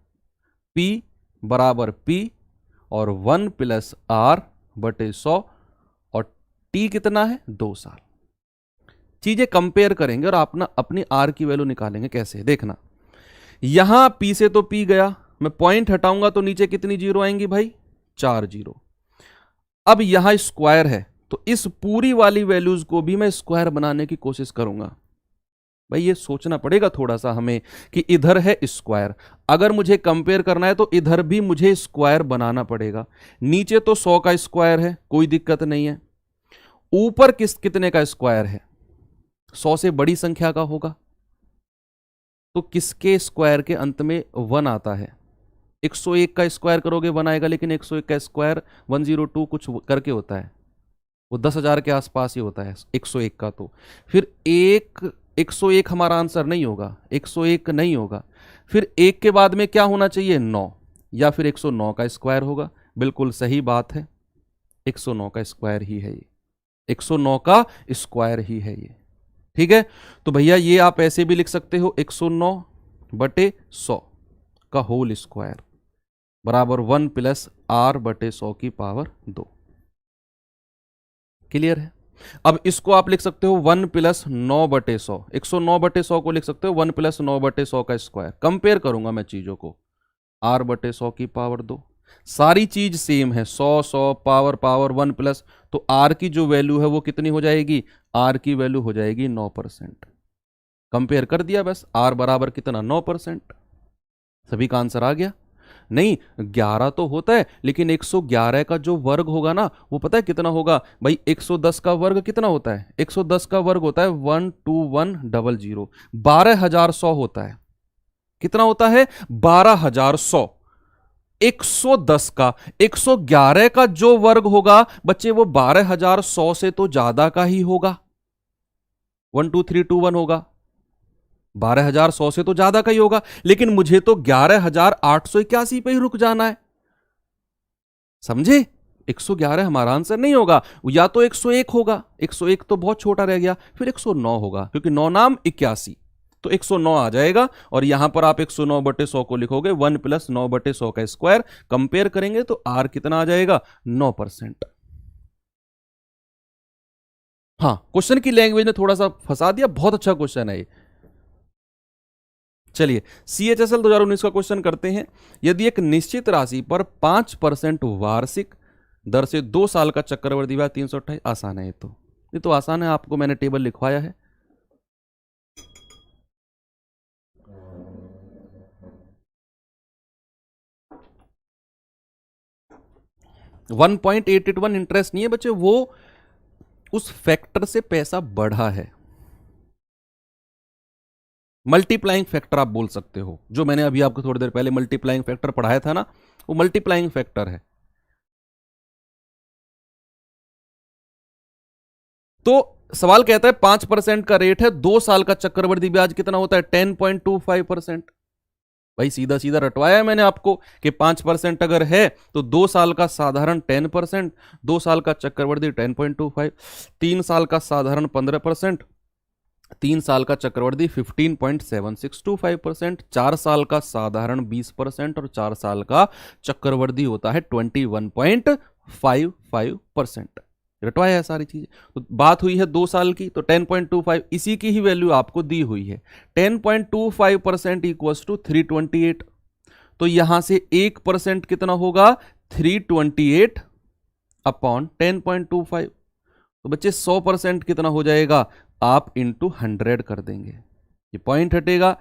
P बराबर P और 1 प्लस R बटे 100 और T कितना है 2 साल। चीजें कंपेयर करेंगे और अपनी R की वैल्यू निकालेंगे। कैसे देखना, यहां P से तो P गया, मैं पॉइंट हटाऊंगा तो नीचे कितनी जीरो आएंगी भाई 4 जीरो। अब यहां स्क्वायर है तो इस पूरी वाली वैल्यूज को भी मैं स्क्वायर बनाने की कोशिश करूंगा। भाई ये सोचना पड़ेगा थोड़ा सा हमें कि इधर है स्क्वायर, अगर मुझे कंपेयर करना है तो इधर भी मुझे स्क्वायर बनाना पड़ेगा। नीचे तो 100 का स्क्वायर है, कोई दिक्कत नहीं है। ऊपर कितने का स्क्वायर है, 100 से बड़ी संख्या का होगा, तो किसके स्क्वायर के अंत में 1 आता है। 101 का स्क्वायर करोगे 1 आएगा, लेकिन 101 का स्क्वायर 102 कुछ करके होता है, वो 10,000 के आसपास ही होता है 101 का। तो फिर 101 हमारा आंसर नहीं होगा, 101 नहीं होगा। फिर 1 के बाद में क्या होना चाहिए 9, या फिर 109 का स्क्वायर होगा। बिल्कुल सही बात है, 109 का स्क्वायर ही है ये, 109 का स्क्वायर ही है ये। ठीक है, तो भैया ये आप ऐसे भी लिख सकते हो 109 बटे 100 का होल स्क्वायर बराबर 1 प्लस R बटे 100 की पावर 2। क्लियर है। अब इसको आप लिख सकते हो 1 प्लस 9 बटे 100, 109 बटे 100 को लिख सकते हो 1 प्लस 9 बटे 100 का स्क्वायर। कंपेयर करूंगा मैं चीजों को, R बटे 100 की पावर 2, सारी चीज सेम है, 100 100 पावर 1 प्लस, तो R की जो वैल्यू है वो कितनी हो जाएगी, R की वैल्यू हो जाएगी 9%। कंपेयर कर दिया बस, R बराबर कितना 9%। सभी का आंसर आ गया। नहीं 11 तो होता है, लेकिन 111 का जो वर्ग होगा ना वो पता है कितना होगा भाई, 110 का वर्ग कितना होता है, 110 का वर्ग होता है 12100, 12100 होता है। कितना होता है 12100। 110 का 111 का जो वर्ग होगा बच्चे वो 12100 से तो ज्यादा का ही होगा, 12321 होगा, 12100 से तो ज्यादा का ही होगा। लेकिन मुझे तो 11881 पे ही रुक जाना है, समझे। 111 हमारा आंसर नहीं होगा, या तो 101 होगा, 101 तो बहुत छोटा रह गया, फिर 109 होगा, क्योंकि 9 नाम 81, तो 109 आ जाएगा। और यहां पर आप 109 बटे 100 को लिखोगे 1 प्लस 9 बटे 100 का स्क्वायर। कंपेयर करेंगे तो R कितना आ जाएगा 9%। हाँ, क्वेश्चन की लैंग्वेज ने थोड़ा सा फंसा दिया, बहुत अच्छा क्वेश्चन है ये। चलिए CHSL 2019 का क्वेश्चन करते हैं। यदि एक निश्चित राशि पर 5% वार्षिक दर से 2 साल का चक्रवृद्धि ब्याज 328, आसान है ये तो आसान है, आपको मैंने टेबल लिखवाया है। $1.881 इंटरेस्ट नहीं है बच्चे, वो उस फैक्टर से पैसा बढ़ा है, मल्टीप्लाइंग फैक्टर आप बोल सकते हो। जो मैंने अभी आपको थोड़ी देर पहले मल्टीप्लाइंग फैक्टर पढ़ाया था ना, वो मल्टीप्लाइंग फैक्टर है। तो सवाल कहता है 5% का रेट है, 2 साल का चक्रवृद्धि ब्याज कितना होता है 10.25%। भाई सीधा सीधा रटवाया है मैंने आपको कि 5% अगर है तो 2 साल का साधारण 10%, 2 साल का चक्रवृद्धि 10.25, 3 साल का साधारण 15%, 3 साल का चक्रवृद्धि 15.7625%, 4 साल का साधारण 20% और 4 साल का चक्रवृद्धि होता है 21.55%। रटवाया है सारी चीजें। तो बात हुई है 2 साल की, तो 10.25 इसी की ही वैल्यू आपको दी हुई है। 10.25% इक्वल्स टू 328, तो यहां से 1% कितना होगा 328 अपॉन 10.25, तो बच्चे 100% कितना हो जाएगा, आप इंटू 100 कर देंगे, ये पॉइंट हटेगा,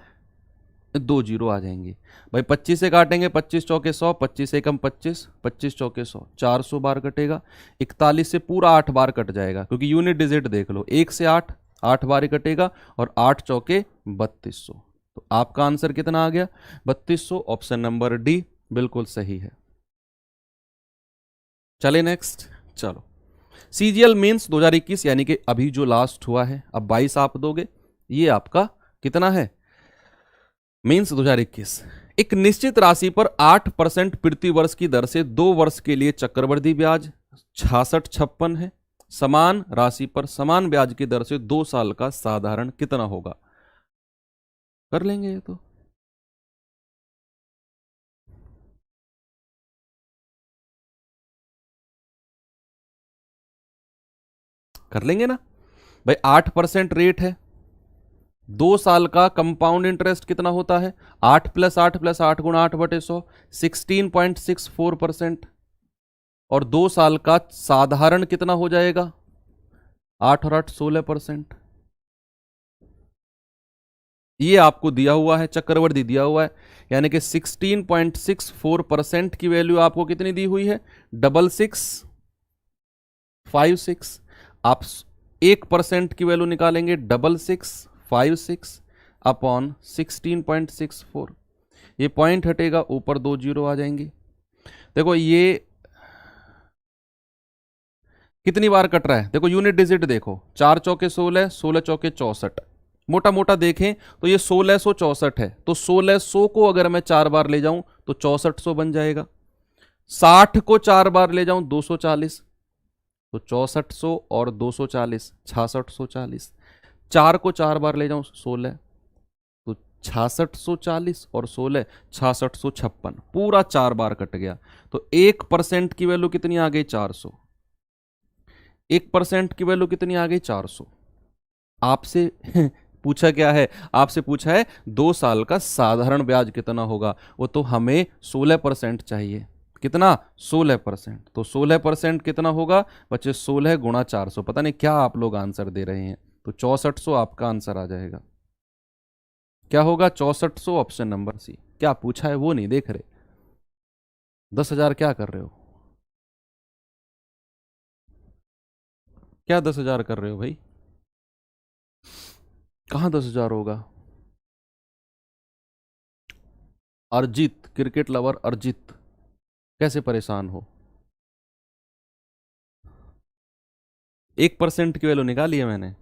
2 जीरो आ जाएंगे। भाई 25 से काटेंगे, 25 चौके 100, 25 से कम 25, 25 चौके 100, 400 बार कटेगा। 41 से पूरा 8 बार कट जाएगा, क्योंकि यूनिट डिजिट देख लो, 1 से 8 बार ही कटेगा, और 8 चौके 3200। तो आपका आंसर कितना आ गया 3200। ऑप्शन नंबर डी बिल्कुल सही है। चले नेक्स्ट, चलो CGL मेंस 2021 यानी कि अभी जो लास्ट हुआ है, अब 22 आप दोगे, ये आपका कितना है मेंस 2021। एक निश्चित राशि पर 8% प्रति वर्ष की दर से 2 वर्ष के लिए चक्रवृद्धि ब्याज 6656 है। समान राशि पर समान ब्याज की दर से 2 साल का साधारण कितना होगा? कर लेंगे ये तो। कर लेंगे ना भाई। 8% रेट है, 2 साल का कंपाउंड इंटरेस्ट कितना होता है? 8 + 8 + 8 गुणा 8/100, 16.64%। और 2 साल का साधारण कितना हो जाएगा? 8 और 8 16%। ये आपको दिया हुआ है, चक्रवर्ती दिया हुआ है, यानी कि 16.64% की वैल्यू आपको कितनी दी हुई है? 6656। आप 1% की वैल्यू निकालेंगे 6656 अपॉन 16.64। ये पॉइंट हटेगा, ऊपर 2 जीरो आ जाएंगे। देखो ये कितनी बार कट रहा है, देखो यूनिट डिजिट देखो, 4 चौके 16, 16 चौके 64। मोटा मोटा देखें तो ये 1664 है, तो 1600 को अगर मैं 4 बार ले जाऊं तो 6400 बन जाएगा। 60 को 4 बार ले जाऊं 240, तो 6400 और 240 6640। 4 को 4 बार ले जाऊं 16, तो 6640 और 16 6656। पूरा 4 बार कट गया। तो 1% की वैल्यू कितनी आ गई? 400। 1% की वैल्यू कितनी आ गई? 400। आपसे पूछा क्या है? आपसे पूछा है 2 साल का साधारण ब्याज कितना होगा। वो तो हमें 16% चाहिए। कितना? 16%। तो 16% कितना होगा बच्चे? 16 गुणा 400। पता नहीं क्या आप लोग आंसर दे रहे हैं। तो 6400 आपका आंसर आ जाएगा। क्या होगा? 6400, ऑप्शन नंबर सी। क्या पूछा है वो नहीं देख रहे। 10,000 क्या कर रहे हो? क्या 10,000 कर रहे हो भाई? कहां 10,000 होगा? अरजीत, क्रिकेट लवर अरजीत, कैसे परेशान हो? 1% की वैल्यू निकाली है मैंने।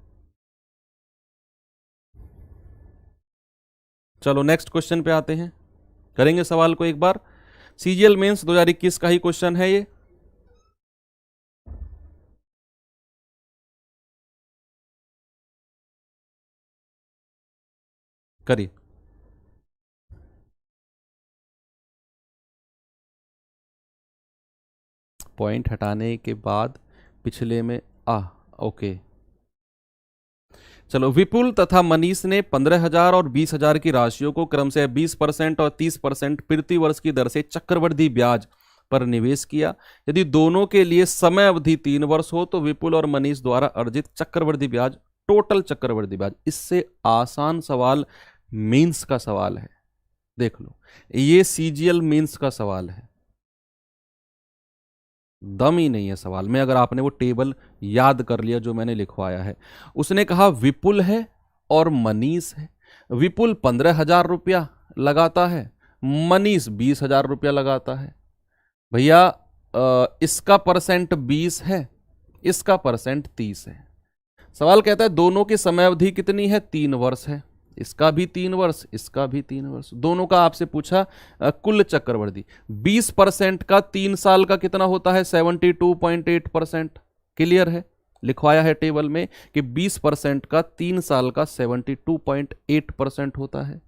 चलो नेक्स्ट क्वेश्चन पे आते हैं, करेंगे सवाल को एक बार। सीजीएल मेंस 2021 का ही क्वेश्चन है ये। करिए। पॉइंट हटाने के बाद पिछले में ओके। चलो, विपुल तथा मनीष ने 15,000 और 20,000 की राशियों को क्रमशः 20% और 30% प्रति वर्ष की दर से चक्रवृद्धि ब्याज पर निवेश किया। यदि दोनों के लिए समय अवधि 3 वर्ष हो तो विपुल और मनीष द्वारा अर्जित चक्रवृद्धि ब्याज, टोटल चक्रवृद्धि ब्याज। इससे आसान सवाल मीन्स का सवाल है, देख लो। ये सीजीएल मीन्स का सवाल है, दम ही नहीं है सवाल में अगर आपने वो टेबल याद कर लिया जो मैंने लिखवाया है। उसने कहा विपुल है और मनीष है। विपुल 15,000 रुपया लगाता है, मनीष 20,000 रुपया लगाता है। भैया इसका परसेंट 20 है, इसका परसेंट 30 है। सवाल कहता है दोनों की समय अवधि कितनी है? 3 वर्ष है। इसका भी 3 वर्ष, इसका भी 3 वर्ष, दोनों का आपसे पूछा कुल चक्रवृद्धि। 20% का 3 साल का कितना होता है? 72.8%। क्लियर है, लिखवाया है टेबल में कि 20% का 3 साल का 72.8% होता है।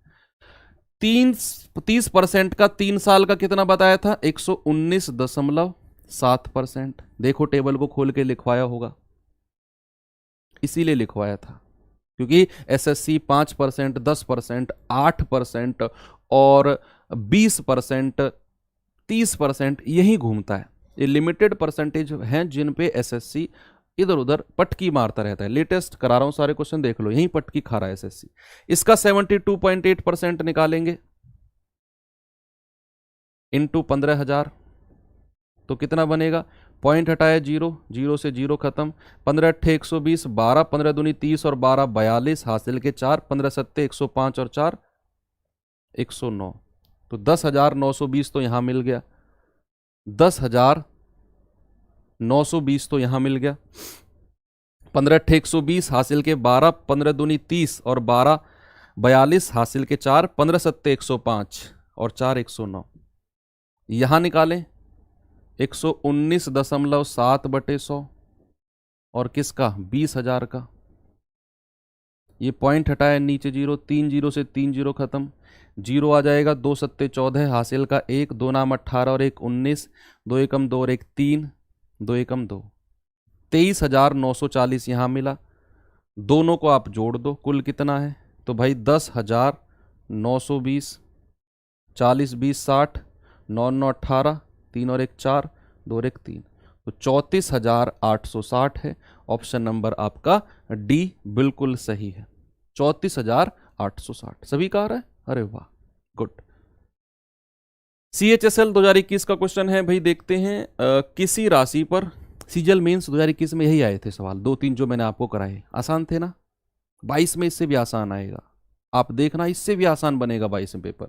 30% का 3 साल का कितना बताया था? 119.7%। देखो टेबल को खोल के लिखवाया होगा, इसीलिए लिखवाया था क्योंकि एसएससी 5%, 10%, 8% और 20%, 30% यही घूमता है। ये लिमिटेड परसेंटेज हैं जिन पे एसएससी इधर उधर पटकी मारता रहता है। लेटेस्ट करा रहा हूं सारे क्वेश्चन, देख लो, यही पटकी खा रहा है एसएससी। इसका 72.8% निकालेंगे इंटू 15,000 तो कितना बनेगा? पॉइंट हटाया 0, 0 से 0 खत्म। 15 अट्ठे 120, 12 15 दूनी 30 और 12 42, हासिल के 4, 15 सत्ते 105 और 4 109। तो 10,920 तो यहां मिल गया, 10,920 तो यहां मिल गया। 15 अट्ठे 120, हासिल के 12, 15 दूनी 30 और 12 42, हासिल के 4, 15 सत्ते 105 और 4 109। यहां निकालें 119.7/100 और किसका 20,000 का। ये पॉइंट हटाया, नीचे जीरो, 3 जीरो से 3 जीरो खत्म, जीरो आ जाएगा, 2 सत्ते 14, हासिल का 1, 2 नाम 18 और 1 19, 2 एकम 2 और 1 3, 2 एकम 2, 23,940 यहाँ मिला। दोनों को आप जोड़ दो, कुल कितना है, तो भाई 10,920, 40 20 60, 9 9 18, 3 और 1 4, 2 और 1 3, तो 34,860 है। ऑप्शन नंबर आपका डी बिल्कुल सही है, 34,860 सभी का आ रहा है। अरे वाह, गुड। CHSL 2021 का क्वेश्चन है भाई, देखते हैं। किसी राशि पर, सीजीएल मेंस 2021 में यही आए थे सवाल, 2-3 जो मैंने आपको कराए, आसान थे ना। 22 में इससे भी आसान आएगा, आप देखना इससे भी आसान बनेगा 22 में पेपर।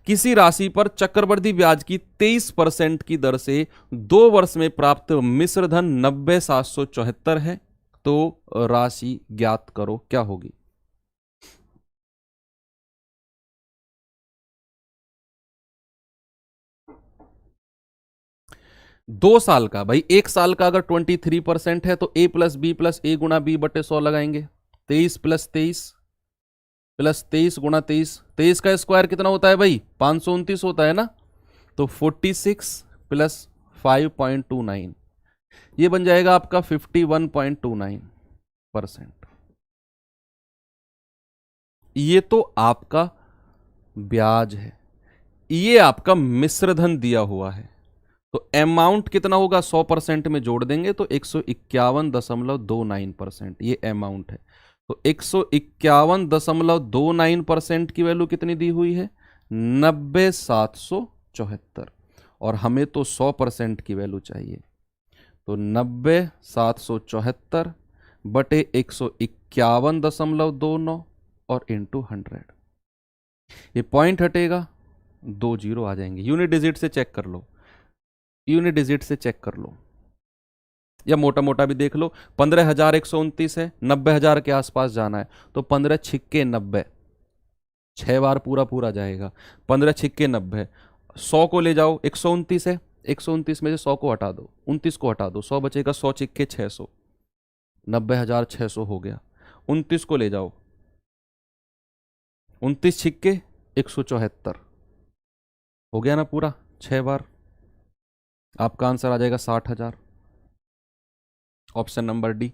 किसी राशि पर चक्रवृद्धि ब्याज की 23% की दर से 2 वर्ष में प्राप्त मिश्र धन 90,774 है, तो राशि ज्ञात करो, क्या होगी। दो साल का भाई, एक साल का अगर 23% है तो a प्लस बी प्लस ए गुणा बी बटे 100 लगाएंगे। 23 प्लस 23 प्लस 23 गुणा 23, 23 का स्क्वायर कितना होता है भाई, 529 होता है ना, तो 46 प्लस 5.29, ये बन जाएगा आपका 51.29%। ये तो आपका ब्याज है, ये आपका मिश्रधन दिया हुआ है, तो अमाउंट कितना होगा, 100% में जोड़ देंगे तो 151.29%, ये अमाउंट है। तो 151.29% की वैल्यू कितनी दी हुई है, 90,774, और हमें तो 100% की वैल्यू चाहिए, तो 90,774 बटे 151.29 और इंटू 100, ये पॉइंट हटेगा, 2 जीरो आ जाएंगे। यूनिट डिजिट से चेक कर लो, यूनिट डिजिट से चेक कर लो, या मोटा मोटा भी देख लो। 15,129 है, 90,000 के आसपास जाना है, तो 15 छिक्के 90, 6 बार पूरा पूरा जाएगा, 15 छिक्के 90, 100 को ले जाओ, 129 है, 129 में से 100 को हटा दो, 29 को हटा दो, 100 बचेगा, 100 छिक्के 600, 90,600 हो गया। 29 को ले जाओ, 29 छिक्के 174 हो गया ना पूरा, 6 बार, आपका आंसर आ जाएगा 60,000, ऑप्शन नंबर डी।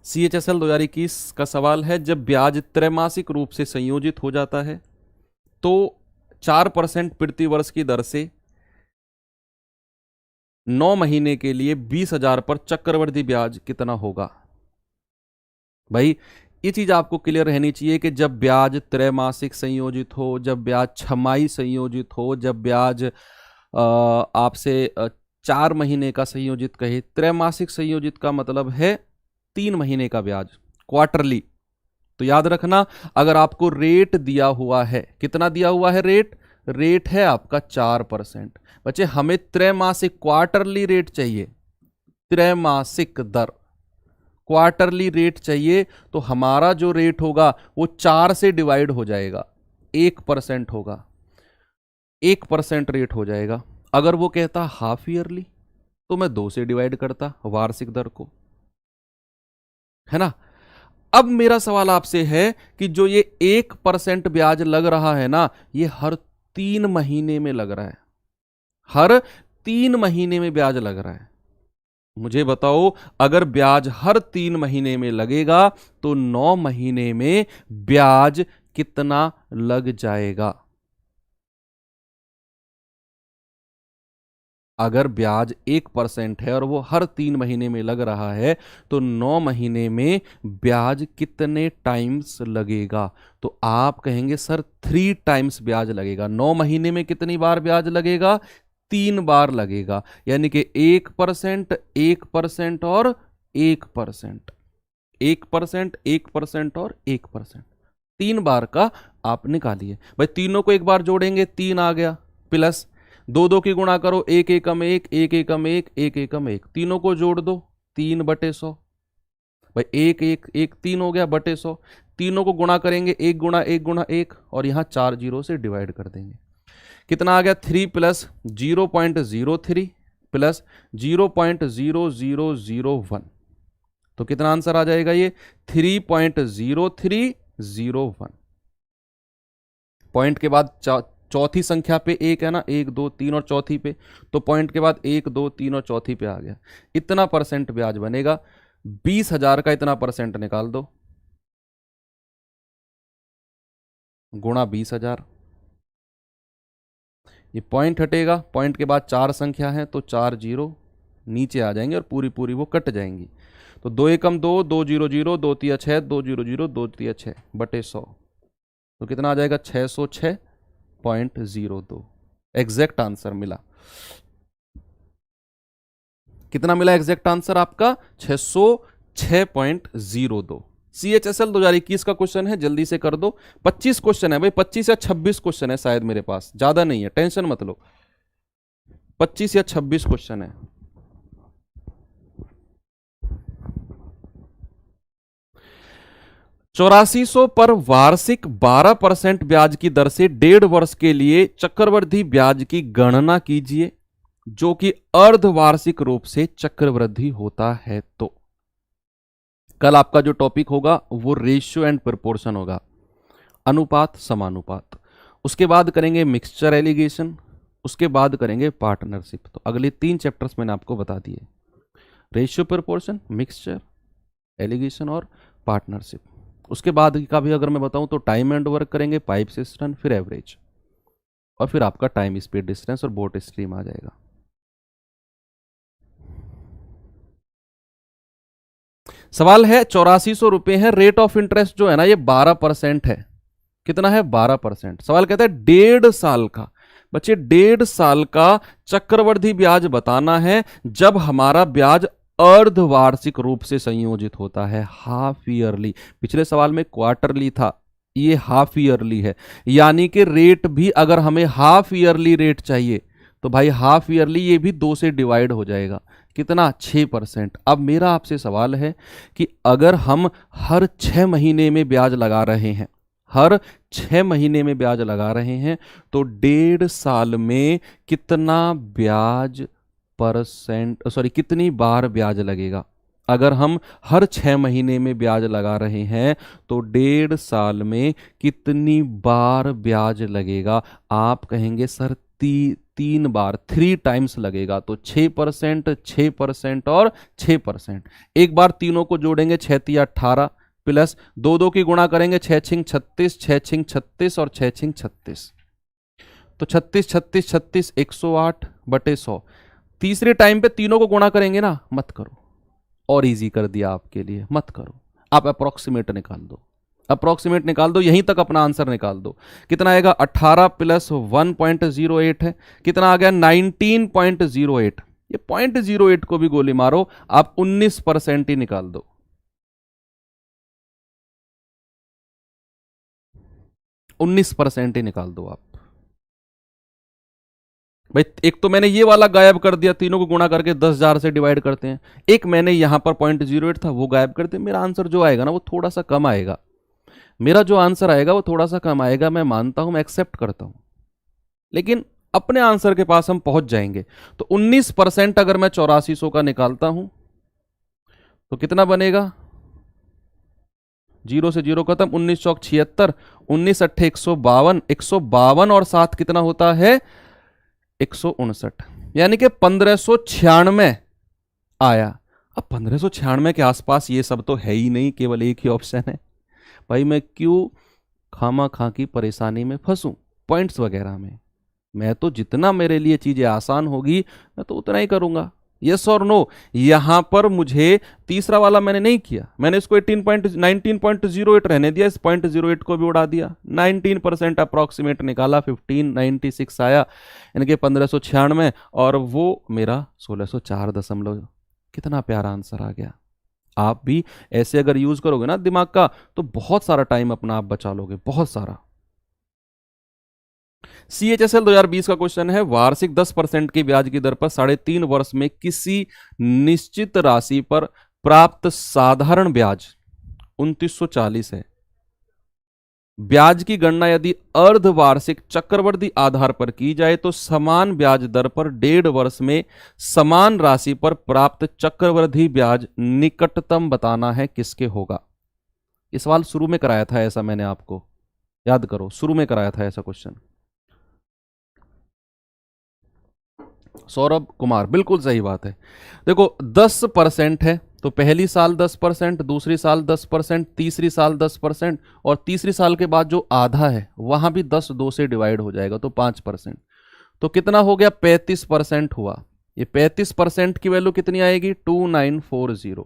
CHSL 2021 का सवाल है, जब ब्याज त्रैमासिक रूप से संयोजित हो जाता है तो 4% प्रति वर्ष की दर से 9 महीने के लिए 20,000 पर चक्रवृद्धि ब्याज कितना होगा। भाई ये चीज आपको क्लियर रहनी चाहिए कि जब ब्याज त्रैमासिक संयोजित हो, जब ब्याज छमाही संयोजित हो, जब ब्याज आपसे 4 महीने का संयोजित कहे, त्रैमासिक संयोजित का मतलब है 3 महीने का ब्याज, क्वार्टरली। तो याद रखना, अगर आपको रेट दिया हुआ है, कितना दिया हुआ है रेट, रेट है आपका 4%। बच्चे हमें त्रैमासिक क्वार्टरली रेट चाहिए, त्रैमासिक दर, क्वार्टरली रेट चाहिए, तो हमारा जो रेट होगा वो 4 से डिवाइड हो जाएगा, 1% होगा, 1% रेट हो जाएगा। अगर वो कहता हाफ ईयरली तो मैं 2 से डिवाइड करता वार्षिक दर को, है ना। अब मेरा सवाल आपसे है कि जो ये 1% ब्याज लग रहा है ना, ये हर 3 महीने में लग रहा है, हर 3 महीने में ब्याज लग रहा है। मुझे बताओ, अगर ब्याज हर 3 महीने में लगेगा तो 9 महीने में ब्याज कितना लग जाएगा। अगर ब्याज 1% है और वो हर 3 महीने में लग रहा है तो 9 महीने में ब्याज कितने टाइम्स लगेगा। तो आप कहेंगे सर 3 टाइम्स ब्याज लगेगा। 9 महीने में कितनी बार ब्याज लगेगा, 3 बार लगेगा, यानी कि 1%, 1% और 1%, 1%, 1% और 1%, 3 बार का आप निकालिए। भाई तीनों को एक बार जोड़ेंगे, 3 आ गया, प्लस 2 की गुणा करो, 1 एकम 1, 1 एकम 1, 1 एकम 1, तीनों को जोड़ दो, 3/100, भाई एक एक एक 3 हो गया बटे 100, तीनों को गुणा करेंगे 1 गुणा 1 गुणा 1 और यहाँ 4 जीरो से डिवाइड कर देंगे। कितना आ गया 3 प्लस 0.03 प्लस 0.0001, तो कितना आंसर आ जाएगा ये 3.0301। पॉइंट के बाद चौथी संख्या पे एक है ना, 1 2 3 और चौथी पे, तो पॉइंट के बाद 1 2 3 और चौथी पे आ गया। इतना परसेंट ब्याज बनेगा। 20,000 का इतना परसेंट निकाल दो, गुणा 20,000। ये पॉइंट हटेगा, पॉइंट के बाद 4 संख्या है तो 4 जीरो नीचे आ जाएंगे और पूरी पूरी वो कट जाएंगी। तो 2 एकम 2, 2 जीरो जीरो, 2 तिया 6, 2 जीरो जीरो, 2 तिया 6 बटे 100, तो कितना आ जाएगा 606.02। एग्जैक्ट आंसर मिला। कितना मिला एग्जैक्ट आंसर आपका 606.02। CHSL 2021 का क्वेश्चन है, जल्दी से कर दो। 25 क्वेश्चन है भाई, 25 या 26 क्वेश्चन है शायद मेरे पास, ज्यादा नहीं है, टेंशन मत लो। 25 या 26 क्वेश्चन है। ₹8400 पर वार्षिक 12% ब्याज की दर से 1.5 वर्ष के लिए चक्रवृद्धि ब्याज की गणना कीजिए जो कि अर्धवार्षिक रूप से चक्रवृद्धि होता है। तो कल आपका जो टॉपिक होगा वो रेशियो एंड प्रोपोर्शन होगा, अनुपात समानुपात। उसके बाद करेंगे मिक्सचर एलिगेशन, उसके बाद करेंगे पार्टनरशिप। तो अगले 3 चैप्टर्स मैंने आपको बता दिए, रेशियो, प्रोपोर्शन, मिक्सचर एलिगेशन और पार्टनरशिप। उसके बाद का भी अगर मैं बताऊं तो टाइम एंड वर्क करेंगे, पाइप सिस्टम, फिर एवरेज, और फिर आपका टाइम स्पीड डिस्टेंस और बोट स्ट्रीम आ जाएगा। सवाल है 8400 रुपए है, रेट ऑफ इंटरेस्ट जो है ना ये 12% है। कितना है 12%। सवाल कहता है 1.5 साल का, बच्चे 1.5 साल का चक्रवृद्धि ब्याज बताना है जब हमारा ब्याज अर्धवार्षिक रूप से संयोजित होता है, हाफ ईयरली। पिछले सवाल में क्वार्टरली था, ये हाफ ईयरली है, यानी कि रेट भी अगर हमें हाफ ईयरली रेट चाहिए तो भाई हाफ ईयरली ये भी 2 से डिवाइड हो जाएगा। कितना 6%। अब मेरा आपसे सवाल है कि अगर हम हर 6 महीने में ब्याज लगा रहे हैं, हर 6 महीने में ब्याज लगा रहे हैं, तो 1.5 साल में कितना ब्याज कितनी बार ब्याज लगेगा। अगर हम हर 6 महीने में ब्याज लगा रहे हैं तो 1.5 साल में कितनी बार ब्याज लगेगा। आप कहेंगे सर 3 बार, 3 टाइम्स लगेगा। तो 6%, 6% और 6%। एक बार तीनों को जोड़ेंगे 6 तिया 18 प्लस 2 की गुणा करेंगे 6 छिंग 36, 6 छिंग 36 और 6 छिंग 36, तो 36 36 36 108 बटे 100। तीसरे टाइम पे तीनों को गुणा करेंगे ना, मत करो, और इजी कर दिया आपके लिए, मत करो। आप अप्रोक्सीमेट निकाल दो, अप्रोक्सीमेट निकाल दो, यहीं तक अपना आंसर निकाल दो। कितना आएगा 18 प्लस 1.08 है, कितना आ गया 19.08। ये 0.08 को भी गोली मारो, आप 19% ही निकाल दो। 19% ही निकाल दो आप। भाई एक तो मैंने ये वाला गायब कर दिया, तीनों को गुणा करके 10,000 से डिवाइड करते हैं। एक मैंने यहां पर 0.08 था वो गायब कर दिया। मेरा आंसर जो आएगा ना वो थोड़ा सा कम आएगा, मेरा जो आंसर आएगा वो थोड़ा सा कम आएगा, मैं मानता हूं, मैं एक्सेप्ट करता हूं, लेकिन अपने आंसर के पास हम पहुंच जाएंगे। तो 19% अगर मैं 8400 का निकालता हूं तो कितना बनेगा, 0 से 0 खत्म, 19 चौक 76, 19 अट्ठे 152, 152 और 7 कितना होता है 159, यानी कि 1596 आया। अब 1596 के आसपास ये सब तो है ही नहीं, केवल एक ही ऑप्शन है। भाई मैं क्यों खामा खा की परेशानी में फंसूं पॉइंट्स वगैरह में। मैं तो जितना मेरे लिए चीजें आसान होगी मैं तो उतना ही करूंगा। यस और नो। यहां पर मुझे तीसरा वाला मैंने नहीं किया, मैंने इसको 19.08 रहने दिया, इस 0.08 को भी उड़ा दिया। 19% अप्रोक्सीमेट निकाला, 1596 आया, इनके 1596 और वो मेरा 1604 कितना प्यारा आंसर आ गया। आप भी ऐसे अगर यूज करोगे ना दिमाग का तो बहुत सारा टाइम अपना आप बचा लोगे, बहुत सारा। CHSL 2020 का क्वेश्चन है, वार्षिक 10% की ब्याज की दर पर 3.5 वर्ष में किसी निश्चित राशि पर प्राप्त साधारण ब्याज 2940 है। ब्याज की गणना यदि अर्धवार्षिक चक्रवृद्धि आधार पर की जाए तो समान ब्याज दर पर 1.5 वर्ष में समान राशि पर प्राप्त चक्रवृद्धि ब्याज निकटतम बताना है किसके होगा। इस सवाल शुरू में कराया था ऐसा, मैंने आपको याद करो, शुरू में कराया था ऐसा क्वेश्चन। सौरभ कुमार, बिल्कुल सही बात है। देखो 10% है तो पहली साल 10%, दूसरी साल 10%, तीसरी साल 10%, और तीसरी साल के बाद जो आधा है वहां भी 10 2 से डिवाइड हो जाएगा तो 5%। तो कितना हो गया, 35% हुआ। ये 35% की वैल्यू कितनी आएगी, 2940।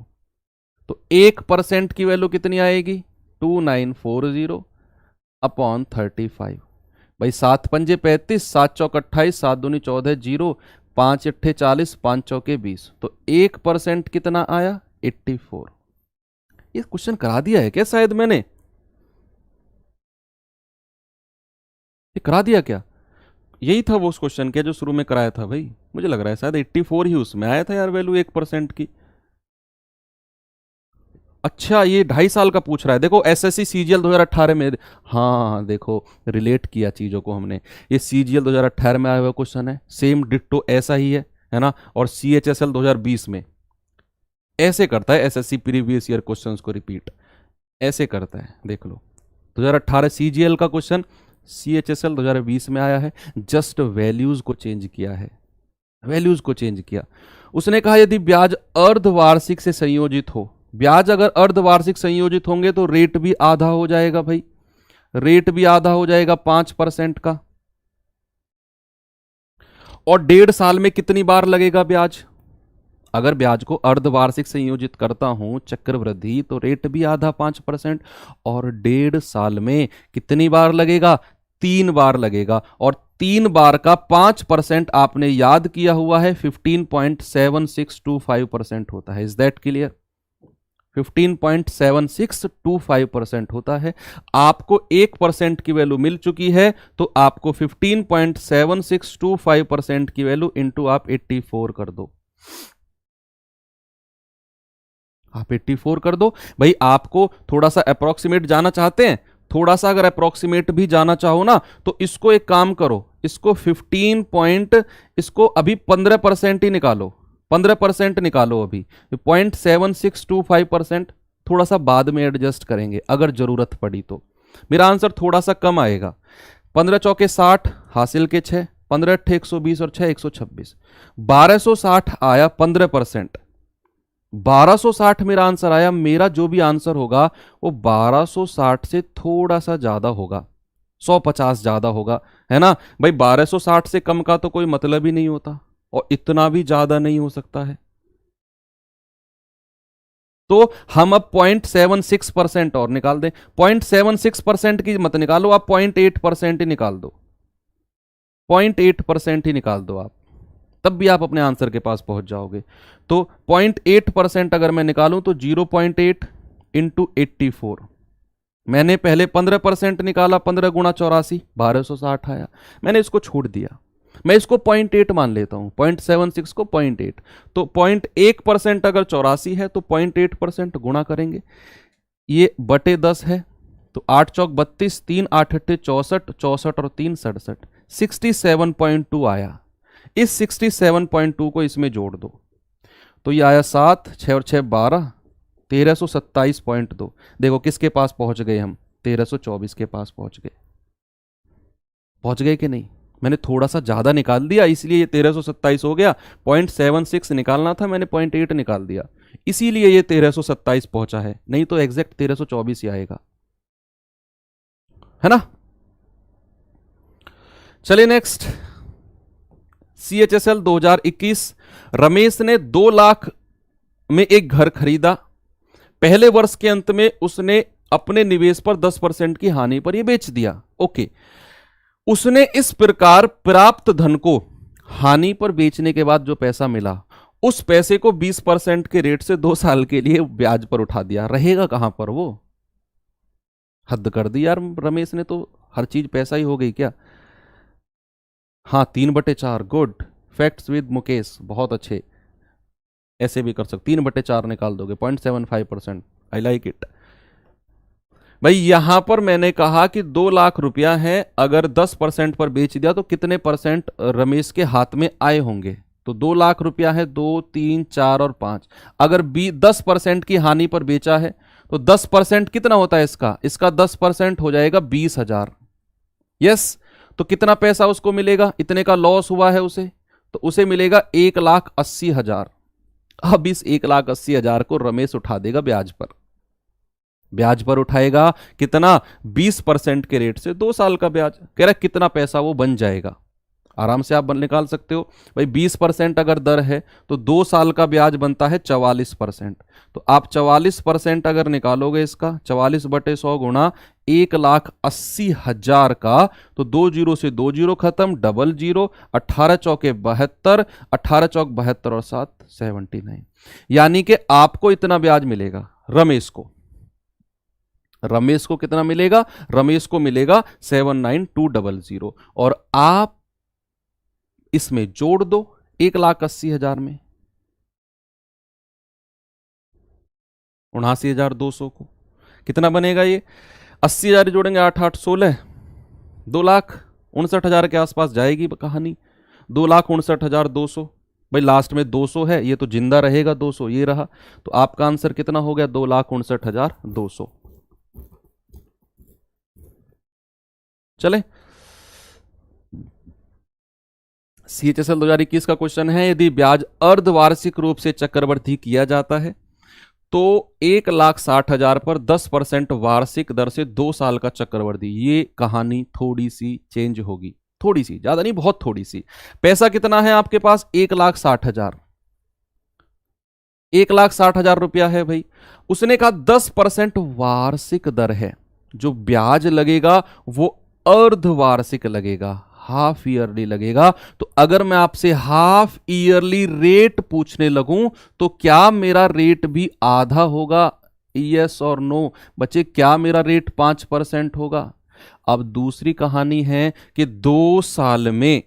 तो 1% की वैल्यू कितनी आएगी, 2940 अपॉन 35। भाई 7 पंजे 35, 7 चौक 28, 7 दूनी 14, 0, 5 अट्ठे 40, 5 चौके 20। तो 1% कितना आया, 84। ये क्वेश्चन करा दिया है क्या शायद मैंने, ये करा दिया क्या, यही था वो उस क्वेश्चन के जो शुरू में कराया था भाई। मुझे लग रहा है शायद 84 ही उसमें आया था यार वैल्यू 1% की। अच्छा ये 2.5 साल का पूछ रहा है। देखो एसएससी सीजीएल 2018 में, हाँ देखो रिलेट किया चीज़ों को हमने। ये सीजीएल 2018 में आया हुआ क्वेश्चन है, सेम डिट्टो ऐसा ही है ना। और सीएचएसएल 2020 में ऐसे करता है एसएससी प्रीवियस ईयर क्वेश्चंस को रिपीट, ऐसे करता है। देख लो 2018 सीजीएल का क्वेश्चन सीएचएसएल 2020 में आया है, जस्ट वैल्यूज को चेंज किया है, वैल्यूज को चेंज किया। उसने कहा यदि ब्याज अर्धवार्षिक से संयोजित हो, ब्याज अगर अर्धवार्षिक संयोजित होंगे तो रेट भी आधा हो जाएगा भाई, रेट भी आधा हो जाएगा 5% का। और 1.5 साल में कितनी बार लगेगा ब्याज, अगर ब्याज को अर्धवार्षिक संयोजित करता हूं चक्रवृद्धि तो रेट भी आधा 5%। और 1.5 साल में कितनी बार लगेगा, 3 बार लगेगा। और 3 बार का 5% आपने याद किया हुआ है 15.7625% होता है। इज दैट क्लियर, 15.7625% होता है। आपको 1% की वैल्यू मिल चुकी है तो आपको 15.7625% की वैल्यू इंटू आप 84 कर दो, आप 84 कर दो। भाई आपको थोड़ा सा अप्रोक्सीमेट जाना चाहते हैं, थोड़ा सा अगर अप्रोक्सीमेट भी जाना चाहो ना तो इसको एक काम करो, इसको इसको अभी 15% ही निकालो, 15% निकालो अभी। 0.7625% थोड़ा सा बाद में एडजस्ट करेंगे अगर जरूरत पड़ी तो। मेरा आंसर थोड़ा सा कम आएगा। 15 चौके 60, हासिल के 6, 15 अट्ठे 120 और 6 126, 1260 आया 15%। 1260 मेरा आंसर आया। मेरा जो भी आंसर होगा वो 1260 से थोड़ा सा ज्यादा होगा, 150 ज्यादा होगा, है ना भाई। 1260 से कम का तो कोई मतलब ही नहीं होता और इतना भी ज्यादा नहीं हो सकता है। तो हम अब 0.76% और निकाल दें। 0.76% की मत निकालो आप, 0.8% ही निकाल दो, 0.8% ही निकाल दो आप, तब भी आप अपने आंसर के पास पहुंच जाओगे। तो 0.8% अगर मैं निकालूं तो 0.8 इंटू 84। मैंने पहले 15% निकाला, 15 गुणा 84, 1260 आया। मैंने इसको छोड़ दिया, मैं इसको 0.8 मान लेता हूं, 0.76 को 0.8। तो 0.1% अगर 84 है तो 0.8% गुणा करेंगे, ये बटे 10 है तो 8 चौक 32, 3 8 अट्ठे 64, 64 और 3 67, 67.2 आया। इस 67.2 को इसमें जोड़ दो तो ये आया 7, 6 और 6 12, 1327.2। देखो किसके पास पहुंच गए हम, 1324 के पास पहुंच गए। पहुंच गए कि नहीं, मैंने थोड़ा सा ज्यादा निकाल दिया इसलिए ये 1327 हो गया। 0.76 निकालना था, मैंने 0.8 निकाल दिया, इसीलिए ये 1327 पहुंचा है, नहीं तो एग्जैक्ट 1324 ही आएगा, है ना। चलिए नेक्स्ट, सीएचएसएल 2021। रमेश ने 2 लाख में एक घर खरीदा। पहले वर्ष के अंत में उसने अपने निवेश पर 10% की हानि पर यह बेच दिया। ओके, उसने इस प्रकार प्राप्त धन को हानि पर बेचने के बाद जो पैसा मिला उस पैसे को 20% के रेट से 2 साल के लिए ब्याज पर उठा दिया। रहेगा कहां पर वो, हद कर दी यार रमेश ने, तो हर चीज पैसा ही हो गई क्या। हाँ 3/4, गुड, फैक्ट्स विद मुकेश, बहुत अच्छे। ऐसे भी कर सकते, 3/4 निकाल दोगे, 0.75%। I like it. भाई यहां पर मैंने कहा कि 2 लाख रुपया है, अगर 10% पर बेच दिया तो कितने परसेंट रमेश के हाथ में आए होंगे। तो 2 लाख रुपया है, 2, 3, 4 और 5। अगर 10% की हानि पर बेचा है तो 10% कितना होता है इसका? इसका 10% हो जाएगा 20,000। यस, तो कितना पैसा उसको मिलेगा? इतने का लॉस हुआ है उसे, तो उसे मिलेगा 1,80,000। अब इस 1,80,000 को रमेश उठा देगा ब्याज पर। ब्याज पर उठाएगा कितना? 20% के रेट से 2 साल का ब्याज। कह रहा कितना पैसा वो बन जाएगा, आराम से आप निकाल सकते हो। भाई 20% अगर दर है तो 2 साल का ब्याज बनता है 44%। तो आप 44% अगर निकालोगे इसका, 44/100 गुणा 1,80,000 का, तो 2 जीरो से 2 जीरो खत्म, डबल जीरो, 18 चौके 72, 18 चौक 72 और 7 79। यानी कि आपको इतना ब्याज मिलेगा। रमेश को कितना मिलेगा? रमेश को मिलेगा 79200। और आप इसमें जोड़ दो 1,80,000 में 79,200 को, कितना बनेगा ये? 80,000 जोड़ेंगे, 8 8 16, 2,59,000 के आसपास जाएगी कहानी। 2,59,200। भाई लास्ट में 200 है, ये तो जिंदा रहेगा 200, ये रहा। तो आपका आंसर कितना हो गया? 2,59,200। चले, CHSL 2021 का क्वेश्चन है, यदि ब्याज अर्धवार्षिक रूप से चक्रवृद्धि किया जाता है तो 1,60,000 पर 10% वार्षिक दर से 2 साल का चक्रवृद्धि। ये कहानी थोड़ी सी चेंज होगी, थोड़ी सी, ज्यादा नहीं, बहुत थोड़ी सी। पैसा कितना है आपके पास? 1,60,000। 1,60,000 रुपया है भाई। उसने कहा 10% वार्षिक दर है, जो ब्याज लगेगा वो अर्धवार्षिक लगेगा, हाफ ईयरली लगेगा। तो अगर मैं आपसे हाफ ईयरली रेट पूछने लगूं तो क्या मेरा रेट भी आधा होगा? यस और नो बच्चे, क्या मेरा रेट 5% होगा? अब दूसरी कहानी है कि 2 साल में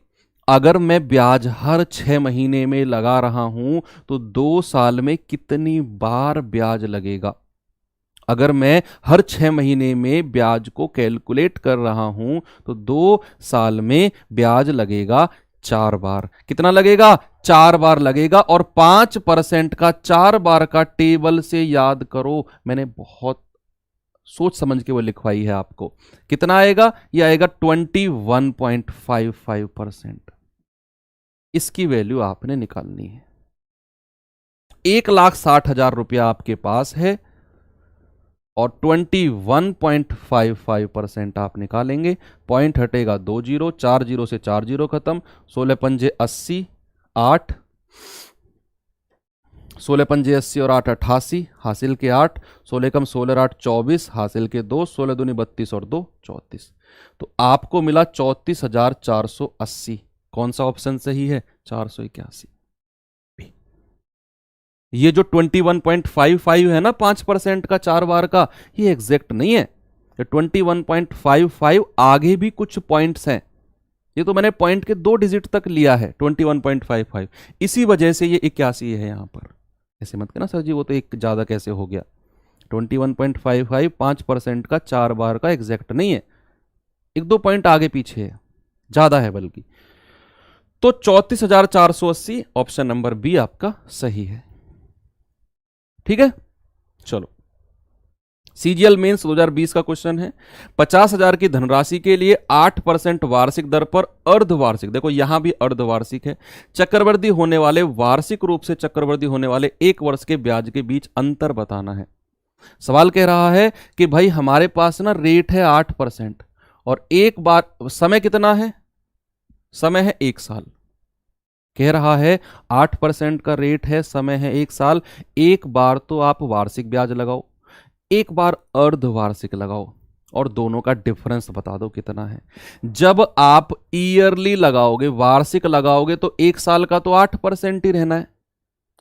अगर मैं ब्याज हर 6 महीने में लगा रहा हूं तो 2 साल में कितनी बार ब्याज लगेगा? अगर मैं हर 6 महीने में ब्याज को कैलकुलेट कर रहा हूं तो 2 साल में ब्याज लगेगा 4 बार। कितना लगेगा? 4 बार लगेगा। और 5% का 4 बार का टेबल से याद करो, मैंने बहुत सोच समझ के वो लिखवाई है आपको। कितना आएगा? ये आएगा 21.55%। इसकी वैल्यू आपने निकालनी है। 1,60,000 रुपया आपके पास है और 21.55% आप निकालेंगे। पॉइंट हटेगा 2 जीरो, 4 जीरो से 4 जीरो खत्म, 16 पंजे 80, 8, 16 पंजे 80 और 8 88, हासिल के 8, 16 कम 16 8 24, हासिल के 2, 16 दूनी 32 और 2 34। तो आपको मिला 34,480। कौन सा ऑप्शन सही है? 481। ये जो 21.55 है ना 5% का 4 बार का, ये एग्जैक्ट नहीं है। ये 21.55 आगे भी कुछ पॉइंट्स हैं, ये तो मैंने पॉइंट के 2 डिजिट तक लिया है 21.55, इसी वजह से ये 81 है यहां पर। ऐसे मत कहना सर जी वो तो एक ज्यादा कैसे हो गया। 21.55 5% का 4 बार का एग्जैक्ट नहीं है, 1-2 पॉइंट आगे पीछे है, ज्यादा है बल्कि। तो 34,480 ऑप्शन नंबर बी आपका सही है। ठीक है, चलो CGL मेंस 2020 का क्वेश्चन है। 50,000 की धनराशि के लिए 8% वार्षिक दर पर अर्धवार्षिक, देखो यहां भी अर्धवार्षिक है, चक्रवृद्धि होने वाले, वार्षिक रूप से चक्रवृद्धि होने वाले 1 वर्ष के ब्याज के बीच अंतर बताना है। सवाल कह रहा है कि भाई हमारे पास ना रेट है 8% और एक बार समय कितना है? समय है 1 साल। कह रहा है 8% का रेट है, समय है 1 साल। एक बार तो आप वार्षिक ब्याज लगाओ, एक बार अर्धवार्षिक लगाओ और दोनों का डिफरेंस बता दो कितना है। जब आप ईयरली लगाओगे, वार्षिक लगाओगे तो 1 साल का तो 8% ही रहना है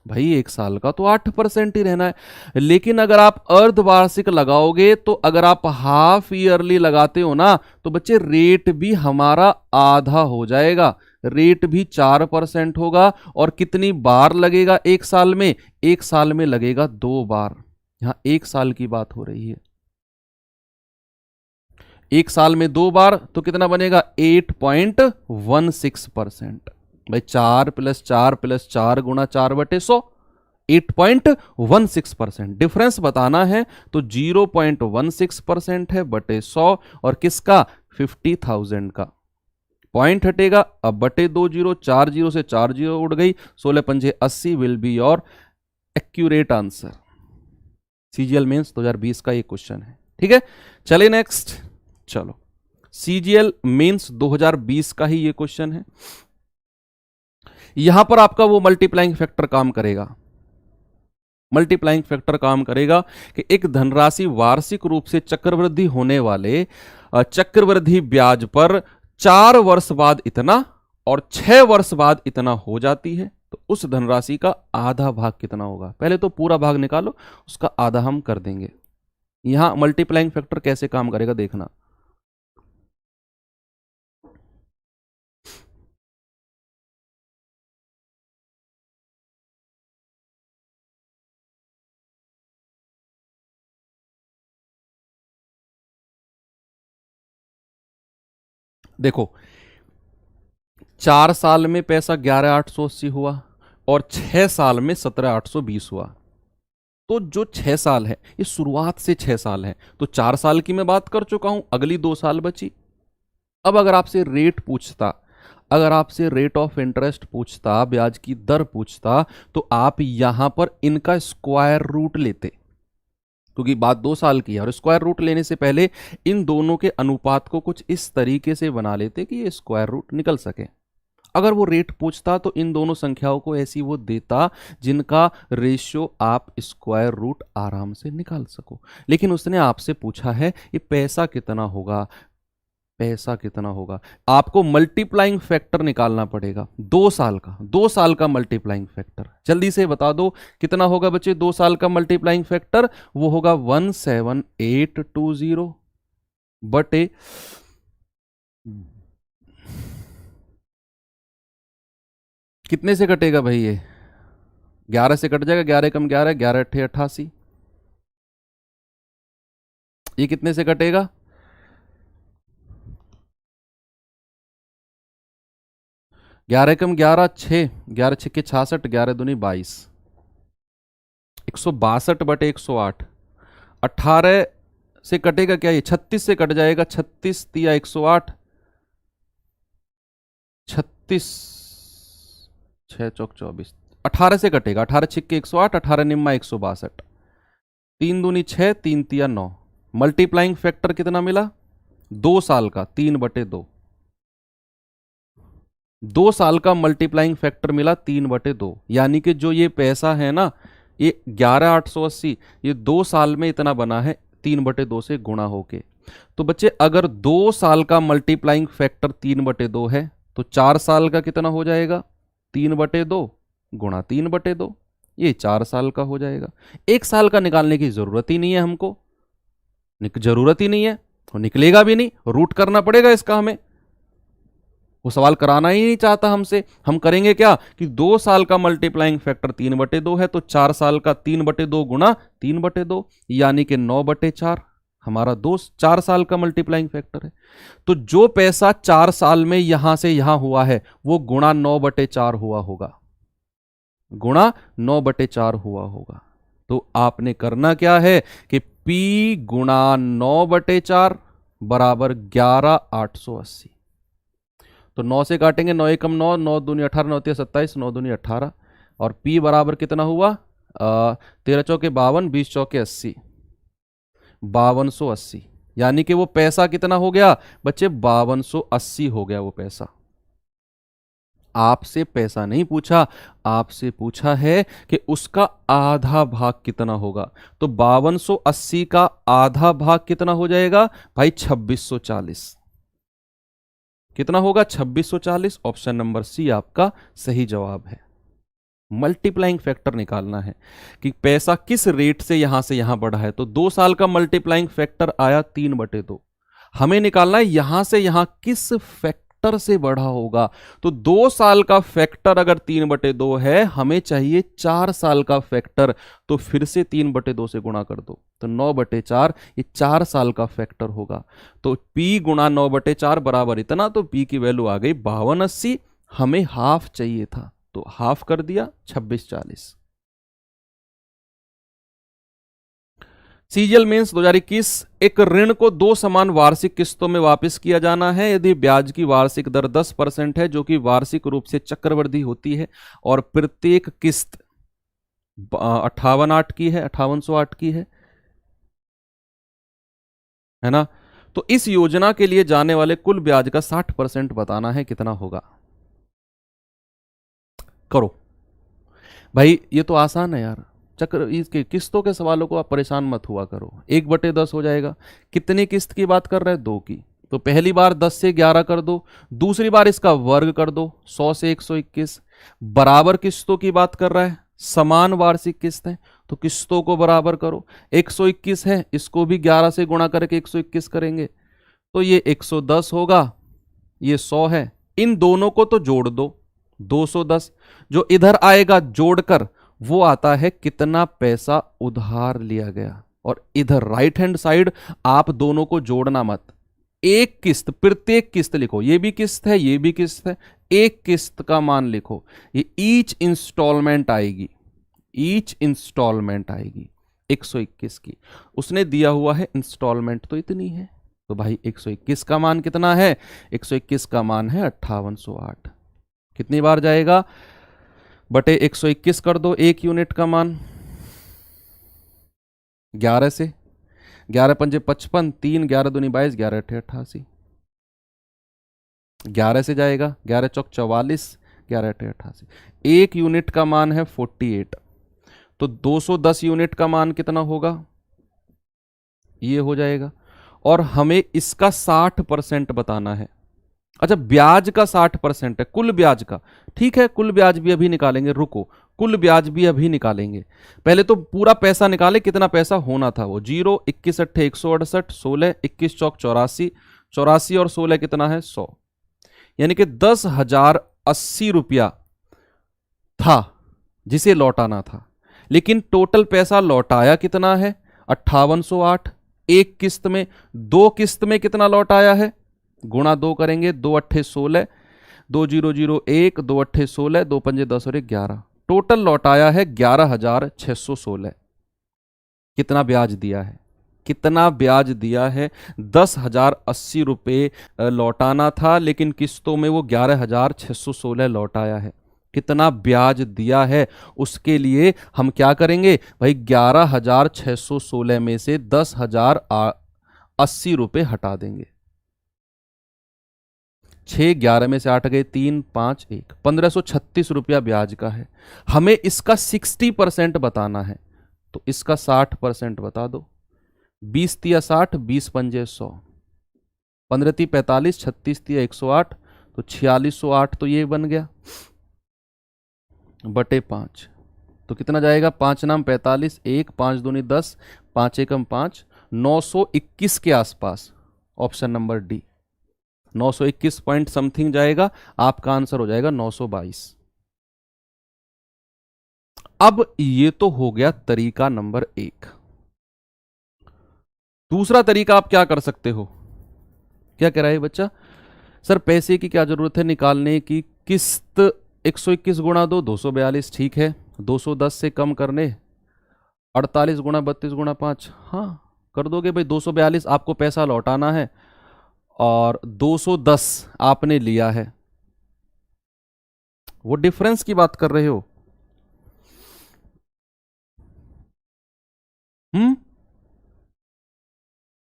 भाई, 1 साल का तो 8% ही रहना है। लेकिन अगर आप अर्धवार्षिक लगाओगे तो अगर आप हाफ ईयरली लगाते हो ना तो बच्चे रेट भी हमारा आधा हो जाएगा। रेट भी 4% होगा। और कितनी बार लगेगा एक साल में? एक साल में लगेगा 2 बार। यहां एक साल की बात हो रही है। एक साल में 2 बार तो कितना बनेगा? 8.16%। भाई 4 + 4 + 4 गुणा 4/100, 8.16%। डिफरेंस बताना है तो 0.16% है बटे 100 और किसका? 50,000 का। पॉइंट हटेगा, अब बटे 2 जीरो, 4 जीरो से 4 जीरो उड़ गई, 16 पंजे 80 will be your accurate answer. CGL mains 2020 का ये क्वेश्चन है। ठीक है, चलिए नेक्स्ट। चलो, सीजीएल मेंस 2020 का ही ये क्वेश्चन है। यहां पर आपका वो मल्टीप्लाइंग फैक्टर काम करेगा। मल्टीप्लाइंग फैक्टर काम करेगा कि एक धनराशि वार्षिक रूप से चक्रवृद्धि होने वाले चक्रवृद्धि ब्याज पर 4 वर्ष बाद इतना और 6 वर्ष बाद इतना हो जाती है, तो उस धनराशि का आधा भाग कितना होगा? पहले तो पूरा भाग निकालो, उसका आधा हम कर देंगे। यहां मल्टीप्लाइंग फैक्टर कैसे काम करेगा देखना। देखो, 4 साल में पैसा 11,880 हुआ और 6 साल में 17,820 हुआ। तो जो 6 साल है, ये शुरुआत से 6 साल है, तो 4 साल की मैं बात कर चुका हूं, अगली 2 साल बची। अब अगर आपसे रेट पूछता, अगर आपसे रेट ऑफ इंटरेस्ट पूछता, ब्याज की दर पूछता, तो आप यहां पर इनका स्क्वायर रूट लेते, क्योंकि बात 2 साल की है। और स्क्वायर रूट लेने से पहले इन दोनों के अनुपात को कुछ इस तरीके से बना लेते कि ये स्क्वायर रूट निकल सके। अगर वो रेट पूछता तो इन दोनों संख्याओं को ऐसी वो देता जिनका रेशियो आप स्क्वायर रूट आराम से निकाल सको। लेकिन उसने आपसे पूछा है ये पैसा कितना होगा, पैसा कितना होगा। आपको मल्टीप्लाइंग फैक्टर निकालना पड़ेगा 2 साल का, 2 साल का मल्टीप्लाइंग फैक्टर। जल्दी से बता दो कितना होगा बच्चे 2 साल का मल्टीप्लाइंग फैक्टर? वो होगा 17820 बटे कितने से कटेगा भाई? ये 11 से कट जाएगा, 11 कम 11, 11 अट्ठे 88। ये कितने से कटेगा? 11 कम 11 6, 11 छक्के 66, 11 दूनी 22, 162 बटे 108। 18 से कटेगा क्या? ये 36 से कट जाएगा, 36 तिया 108, 36 6 चौक 24, 18 से कटेगा, 18 छिक्के 108, 18 निम्मा 162, 3 दूनी 6, 3 तिया 9। मल्टीप्लाइंग फैक्टर कितना मिला? 2 साल का 3/2। 2 साल का मल्टीप्लाइंग फैक्टर मिला 3/2, यानी कि जो ये पैसा है ना, ये 11,880, ये 2 साल में इतना बना है 3/2 से गुणा होके। तो बच्चे अगर 2 साल का मल्टीप्लाइंग फैक्टर 3/2 है तो 4 साल का कितना हो जाएगा? 3/2 गुणा 3/2, ये 4 साल का हो जाएगा। 1 साल का निकालने की जरूरत ही नहीं है हमको, जरूरत ही नहीं है, तो निकलेगा भी नहीं, रूट करना पड़ेगा इसका हमें। वो सवाल कराना ही नहीं चाहता हमसे। हम करेंगे क्या कि 2 साल का मल्टीप्लाइंग फैक्टर 3/2 है, तो 4 साल का 3/2 गुणा 3/2, यानी कि 9/4 हमारा 4 साल का मल्टीप्लाइंग फैक्टर है। तो जो पैसा 4 साल में यहां से यहां हुआ है वो गुणा 9/4 हुआ होगा, गुणा 9/4 हुआ होगा। तो आपने करना क्या है कि P गुणा 9/4 बराबर 11,880। तो 9 से काटेंगे, 9 एकम 9, 9 दूनी 18, 9 तिया 27, 9 दूनी 18, और P बराबर कितना हुआ? 13 चौके 52, 20 चौके 80, 5280। यानी कि वो पैसा कितना हो गया बच्चे? 5280 हो गया वो पैसा। आपसे पैसा नहीं पूछा, आपसे पूछा है कि उसका आधा भाग कितना होगा। तो 5280 का आधा भाग कितना हो जाएगा भाई? 2640। कितना होगा? 2640। ऑप्शन नंबर सी आपका सही जवाब है। मल्टीप्लाइंग फैक्टर निकालना है कि पैसा किस रेट से यहां बढ़ा है। तो 2 साल का मल्टीप्लाइंग फैक्टर आया 3/2। हमें निकालना है यहां से यहां किस फैक्टर फैक्टर से बढ़ा होगा। तो 2 साल का फैक्टर अगर 3/2 है, हमें चाहिए 4 साल का फैक्टर, तो फिर से 3/2 से गुणा कर दो, तो 9/4 ये 4 साल का फैक्टर होगा। तो P गुणा 9/4 बराबर इतना, तो P की वैल्यू आ गई 5280। हमें हाफ चाहिए था तो हाफ कर दिया 2640। सीजीएल मेंस 2021, एक ऋण को 2 समान वार्षिक किस्तों में वापस किया जाना है यदि ब्याज की वार्षिक दर 10% है, जो कि वार्षिक रूप से चक्रवृद्धि होती है, और प्रत्येक किस्त 5808 की है, 5808 की है ना। तो इस योजना के लिए जाने वाले कुल ब्याज का 60% बताना है, कितना होगा। करो भाई, ये तो आसान है यार। चक्र इसके किस्तों के सवालों को आप परेशान मत हुआ करो। 1/10 हो जाएगा। कितनी किस्त की बात कर रहे हैं? 2 की। तो पहली बार 10 से 11 कर दो, दूसरी बार इसका वर्ग कर दो, 100 से 121। बराबर किस्तों की बात कर रहा है, समान वार्षिक किस्त है, तो किस्तों को बराबर करो। 121 है, इसको भी 11 से गुणा करके 121 करेंगे, तो ये 110 होगा, ये 100 है। इन दोनों को तो जोड़ दो, 210। जो इधर आएगा जोड़कर वो आता है कितना पैसा उधार लिया गया। और इधर राइट हैंड साइड आप दोनों को जोड़ना मत, एक किस्त, प्रत्येक किस्त लिखो। ये भी किस्त है, ये भी किस्त है, एक किस्त का मान लिखो। ये ईच इंस्टॉलमेंट आएगी, ईच इंस्टॉलमेंट आएगी 121 की। उसने दिया हुआ है इंस्टॉलमेंट तो इतनी है, तो भाई 121 का मान कितना है? 121 का मान है 5808। कितनी बार जाएगा? बटे 121 कर दो, एक यूनिट का मान 11 से, 11 पंजे 55, 3 11 दूनी 22, 11 अठे 88। 11 से जाएगा, 11 चौक 44, 11 अठे 88। एक यूनिट का मान है 48, तो 210 यूनिट का मान कितना होगा? ये हो जाएगा। और हमें इसका 60% बताना है। अच्छा, ब्याज का 60% है, कुल ब्याज का। ठीक है, कुल ब्याज भी अभी निकालेंगे, रुको, कुल ब्याज भी अभी निकालेंगे। पहले तो पूरा पैसा निकाले, कितना पैसा होना था वो। 0, 21 अट्ठे 168, 16, 21 चौक 84, 84 और 16 कितना है? 100। यानी कि 10,080 रुपया था जिसे लौटाना था, लेकिन टोटल पैसा लौटाया कितना है? 5808। एक किस्त में, 2 किस्त में कितना लौटाया है? गुणा 2 करेंगे, 2 अट्ठे 16, 2001, 2 अट्ठे 16, 2 पंजे 10 और 11। टोटल लौटाया है 11,616। कितना ब्याज दिया है? कितना ब्याज दिया है? 10,080 रुपये लौटाना था, लेकिन किस्तों में वो 11,616 लौटाया है। कितना ब्याज दिया है उसके लिए हम क्या करेंगे भाई? 11,616 में से 10,080 रुपये हटा देंगे। 6, 11 में से 8 गए, 3, 5, 1, 1536 रुपया ब्याज का है। हमें इसका 60% बताना है, तो इसका 60% बता दो। 20 तिया 60, 20 पंजे 100, 15 ती 45, 36 तिया 108, तो 4608 तो ये बन गया बटे 5। तो कितना जाएगा? 5 नाम 45, 1, 5 दूनी 10, 5 एकम 5, 921 के आसपास। Option number D 921 point something जाएगा। आपका आंसर हो जाएगा 922। अब ये तो हो गया तरीका नंबर 1। दूसरा तरीका आप क्या कर सकते हो? क्या कह रहा है बच्चा? सर पैसे की क्या जरूरत है निकालने की? किस्त 121 गुणा 2, 242। ठीक है, 210 से कम करने 48 गुणा 32 गुणा 5। हाँ कर दोगे भाई। 242 आपको पैसा लौटाना है और 210 आपने लिया है। वो डिफरेंस की बात कर रहे हो?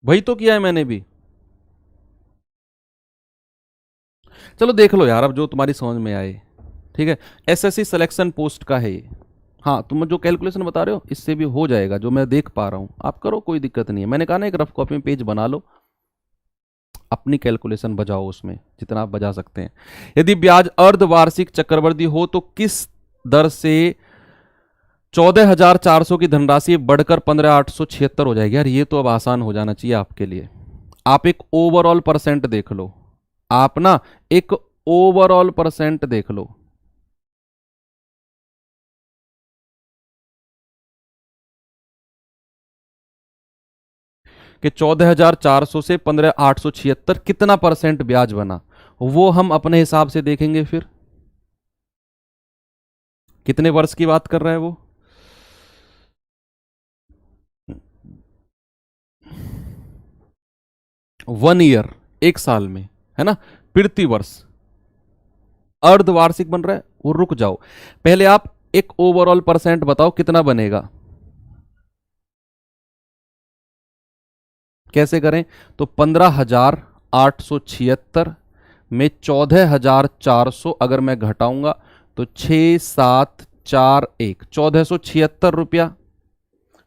वही तो किया है मैंने भी। चलो देख लो यार, अब जो तुम्हारी समझ में आए। ठीक है, एसएससी सिलेक्शन पोस्ट का है ये। हाँ, तुम जो कैलकुलेशन बता रहे हो इससे भी हो जाएगा, जो मैं देख पा रहा हूं। आप करो, कोई दिक्कत नहीं है। मैंने कहा ना, एक रफ कॉपी में पेज बना लो, अपनी कैलकुलेशन बजाओ उसमें जितना आप बजा सकते हैं। यदि ब्याज अर्धवार्षिक चक्रवृद्धि हो तो किस दर से 14,400 की धनराशि बढ़कर 15,876 हो जाएगी? यार ये तो अब आसान हो जाना चाहिए आपके लिए। आप एक ओवरऑल परसेंट देख लो, आप ना एक ओवरऑल परसेंट देख लो। कि 14,400 से 15,876 कितना परसेंट ब्याज बना, वो हम अपने हिसाब से देखेंगे। फिर कितने वर्ष की बात कर रहा है वो, वन ईयर, एक साल में, है ना, प्रति वर्ष। अर्धवार्षिक बन रहा है वो, रुक जाओ, पहले आप एक ओवरऑल परसेंट बताओ कितना बनेगा। कैसे करें, तो 15,876 में 14,400 अगर मैं घटाऊंगा तो 6,741, 1,476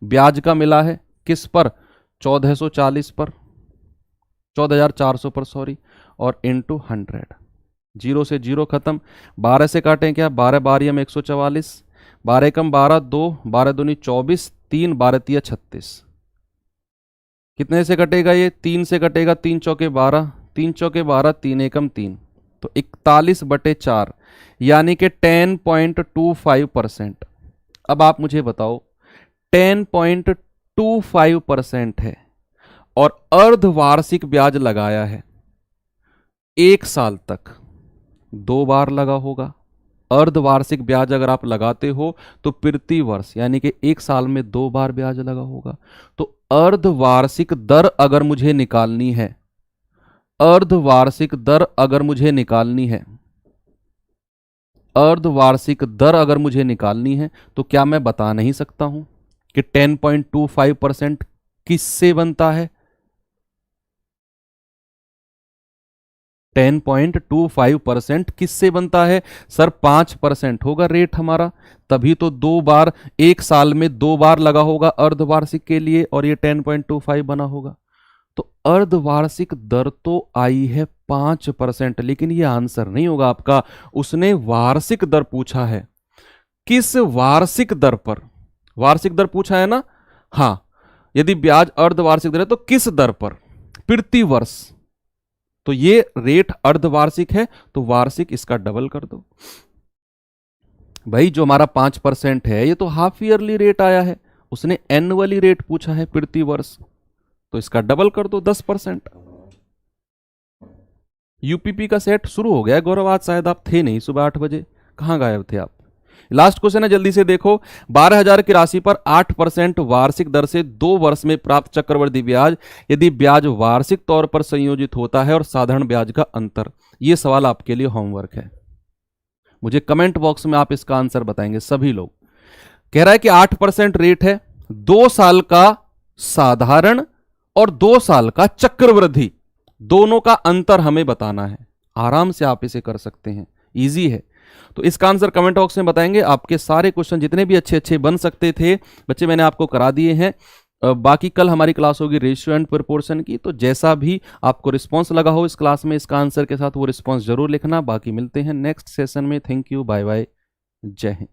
ब्याज का मिला है। किस पर, 1,440 पर, 14,400 पर सॉरी, और इंटू 100, जीरो से जीरो खत्म। 12 से काटें क्या, 12 बारियम 144, 12 कम 12, 2, 12 दूनी 24, 3 12 तिया 36। कितने से कटेगा ये, 3 से कटेगा, 3 चौके 12, 3 चौके 12, 3 एकम 3, तो 41/4, यानी कि 10.25%। अब आप मुझे बताओ, 10.25% है और अर्धवार्षिक ब्याज लगाया है, एक साल तक 2 बार लगा होगा। अर्धवार्षिक ब्याज अगर आप लगाते हो तो प्रति वर्ष यानी कि एक साल में 2 बार ब्याज लगा होगा। तो अर्धवार्षिक दर अगर मुझे निकालनी है, अर्धवार्षिक दर अगर मुझे निकालनी है, अर्धवार्षिक दर अगर मुझे निकालनी है, तो क्या मैं बता नहीं सकता हूं कि 10.25% किससे बनता है। 10.25% किससे बनता है सर, 5% होगा रेट हमारा, तभी तो 2 बार, एक साल में 2 बार लगा होगा अर्धवार्षिक के लिए, और ये 10.25 बना होगा। तो अर्धवार्षिक दर तो आई है 5%, लेकिन ये आंसर नहीं होगा आपका। उसने वार्षिक दर पूछा है, किस वार्षिक दर पर, वार्षिक दर पूछा है ना, हाँ, यदि ब्याज अर्धवार्षिक दर है तो किस दर पर, प्रति वर्ष। तो ये रेट अर्धवार्षिक है तो वार्षिक इसका डबल कर दो भाई। जो हमारा 5% है ये तो हाफ ईयरली रेट आया है, उसने एनुअली रेट पूछा है प्रति वर्ष, तो इसका डबल कर दो 10%। यूपीपी का सेट शुरू हो गया है गौरव, आज शायद आप थे नहीं, सुबह 8 बजे कहां गायब थे आप। लास्ट क्वेश्चन है, जल्दी से देखो। 12,000 की राशि पर 8% वार्षिक दर से 2 वर्ष में प्राप्त चक्रवृद्धि ब्याज, यदि ब्याज वार्षिक तौर पर संयोजित होता है और साधारण ब्याज का अंतर। ये सवाल आपके लिए होमवर्क है, मुझे कमेंट बॉक्स में आप इसका आंसर बताएंगे सभी लोग। कह रहा है कि 8% रेट है, 2 साल का साधारण और 2 साल का चक्रवृद्धि, दोनों का अंतर हमें बताना है। आराम से आप इसे कर सकते हैं, इजी है। तो इसका आंसर कमेंट बॉक्स में बताएंगे। आपके सारे क्वेश्चन जितने भी अच्छे अच्छे बन सकते थे बच्चे, मैंने आपको करा दिए हैं। बाकी कल हमारी क्लास होगी रेशियो एंड प्रोपोर्शन की, तो जैसा भी आपको रिस्पांस लगा हो इस क्लास में इसका आंसर के साथ, वो रिस्पांस जरूर लिखना। बाकी मिलते हैं नेक्स्ट सेशन में। थैंक यू, बाय बाय, जय हिंद।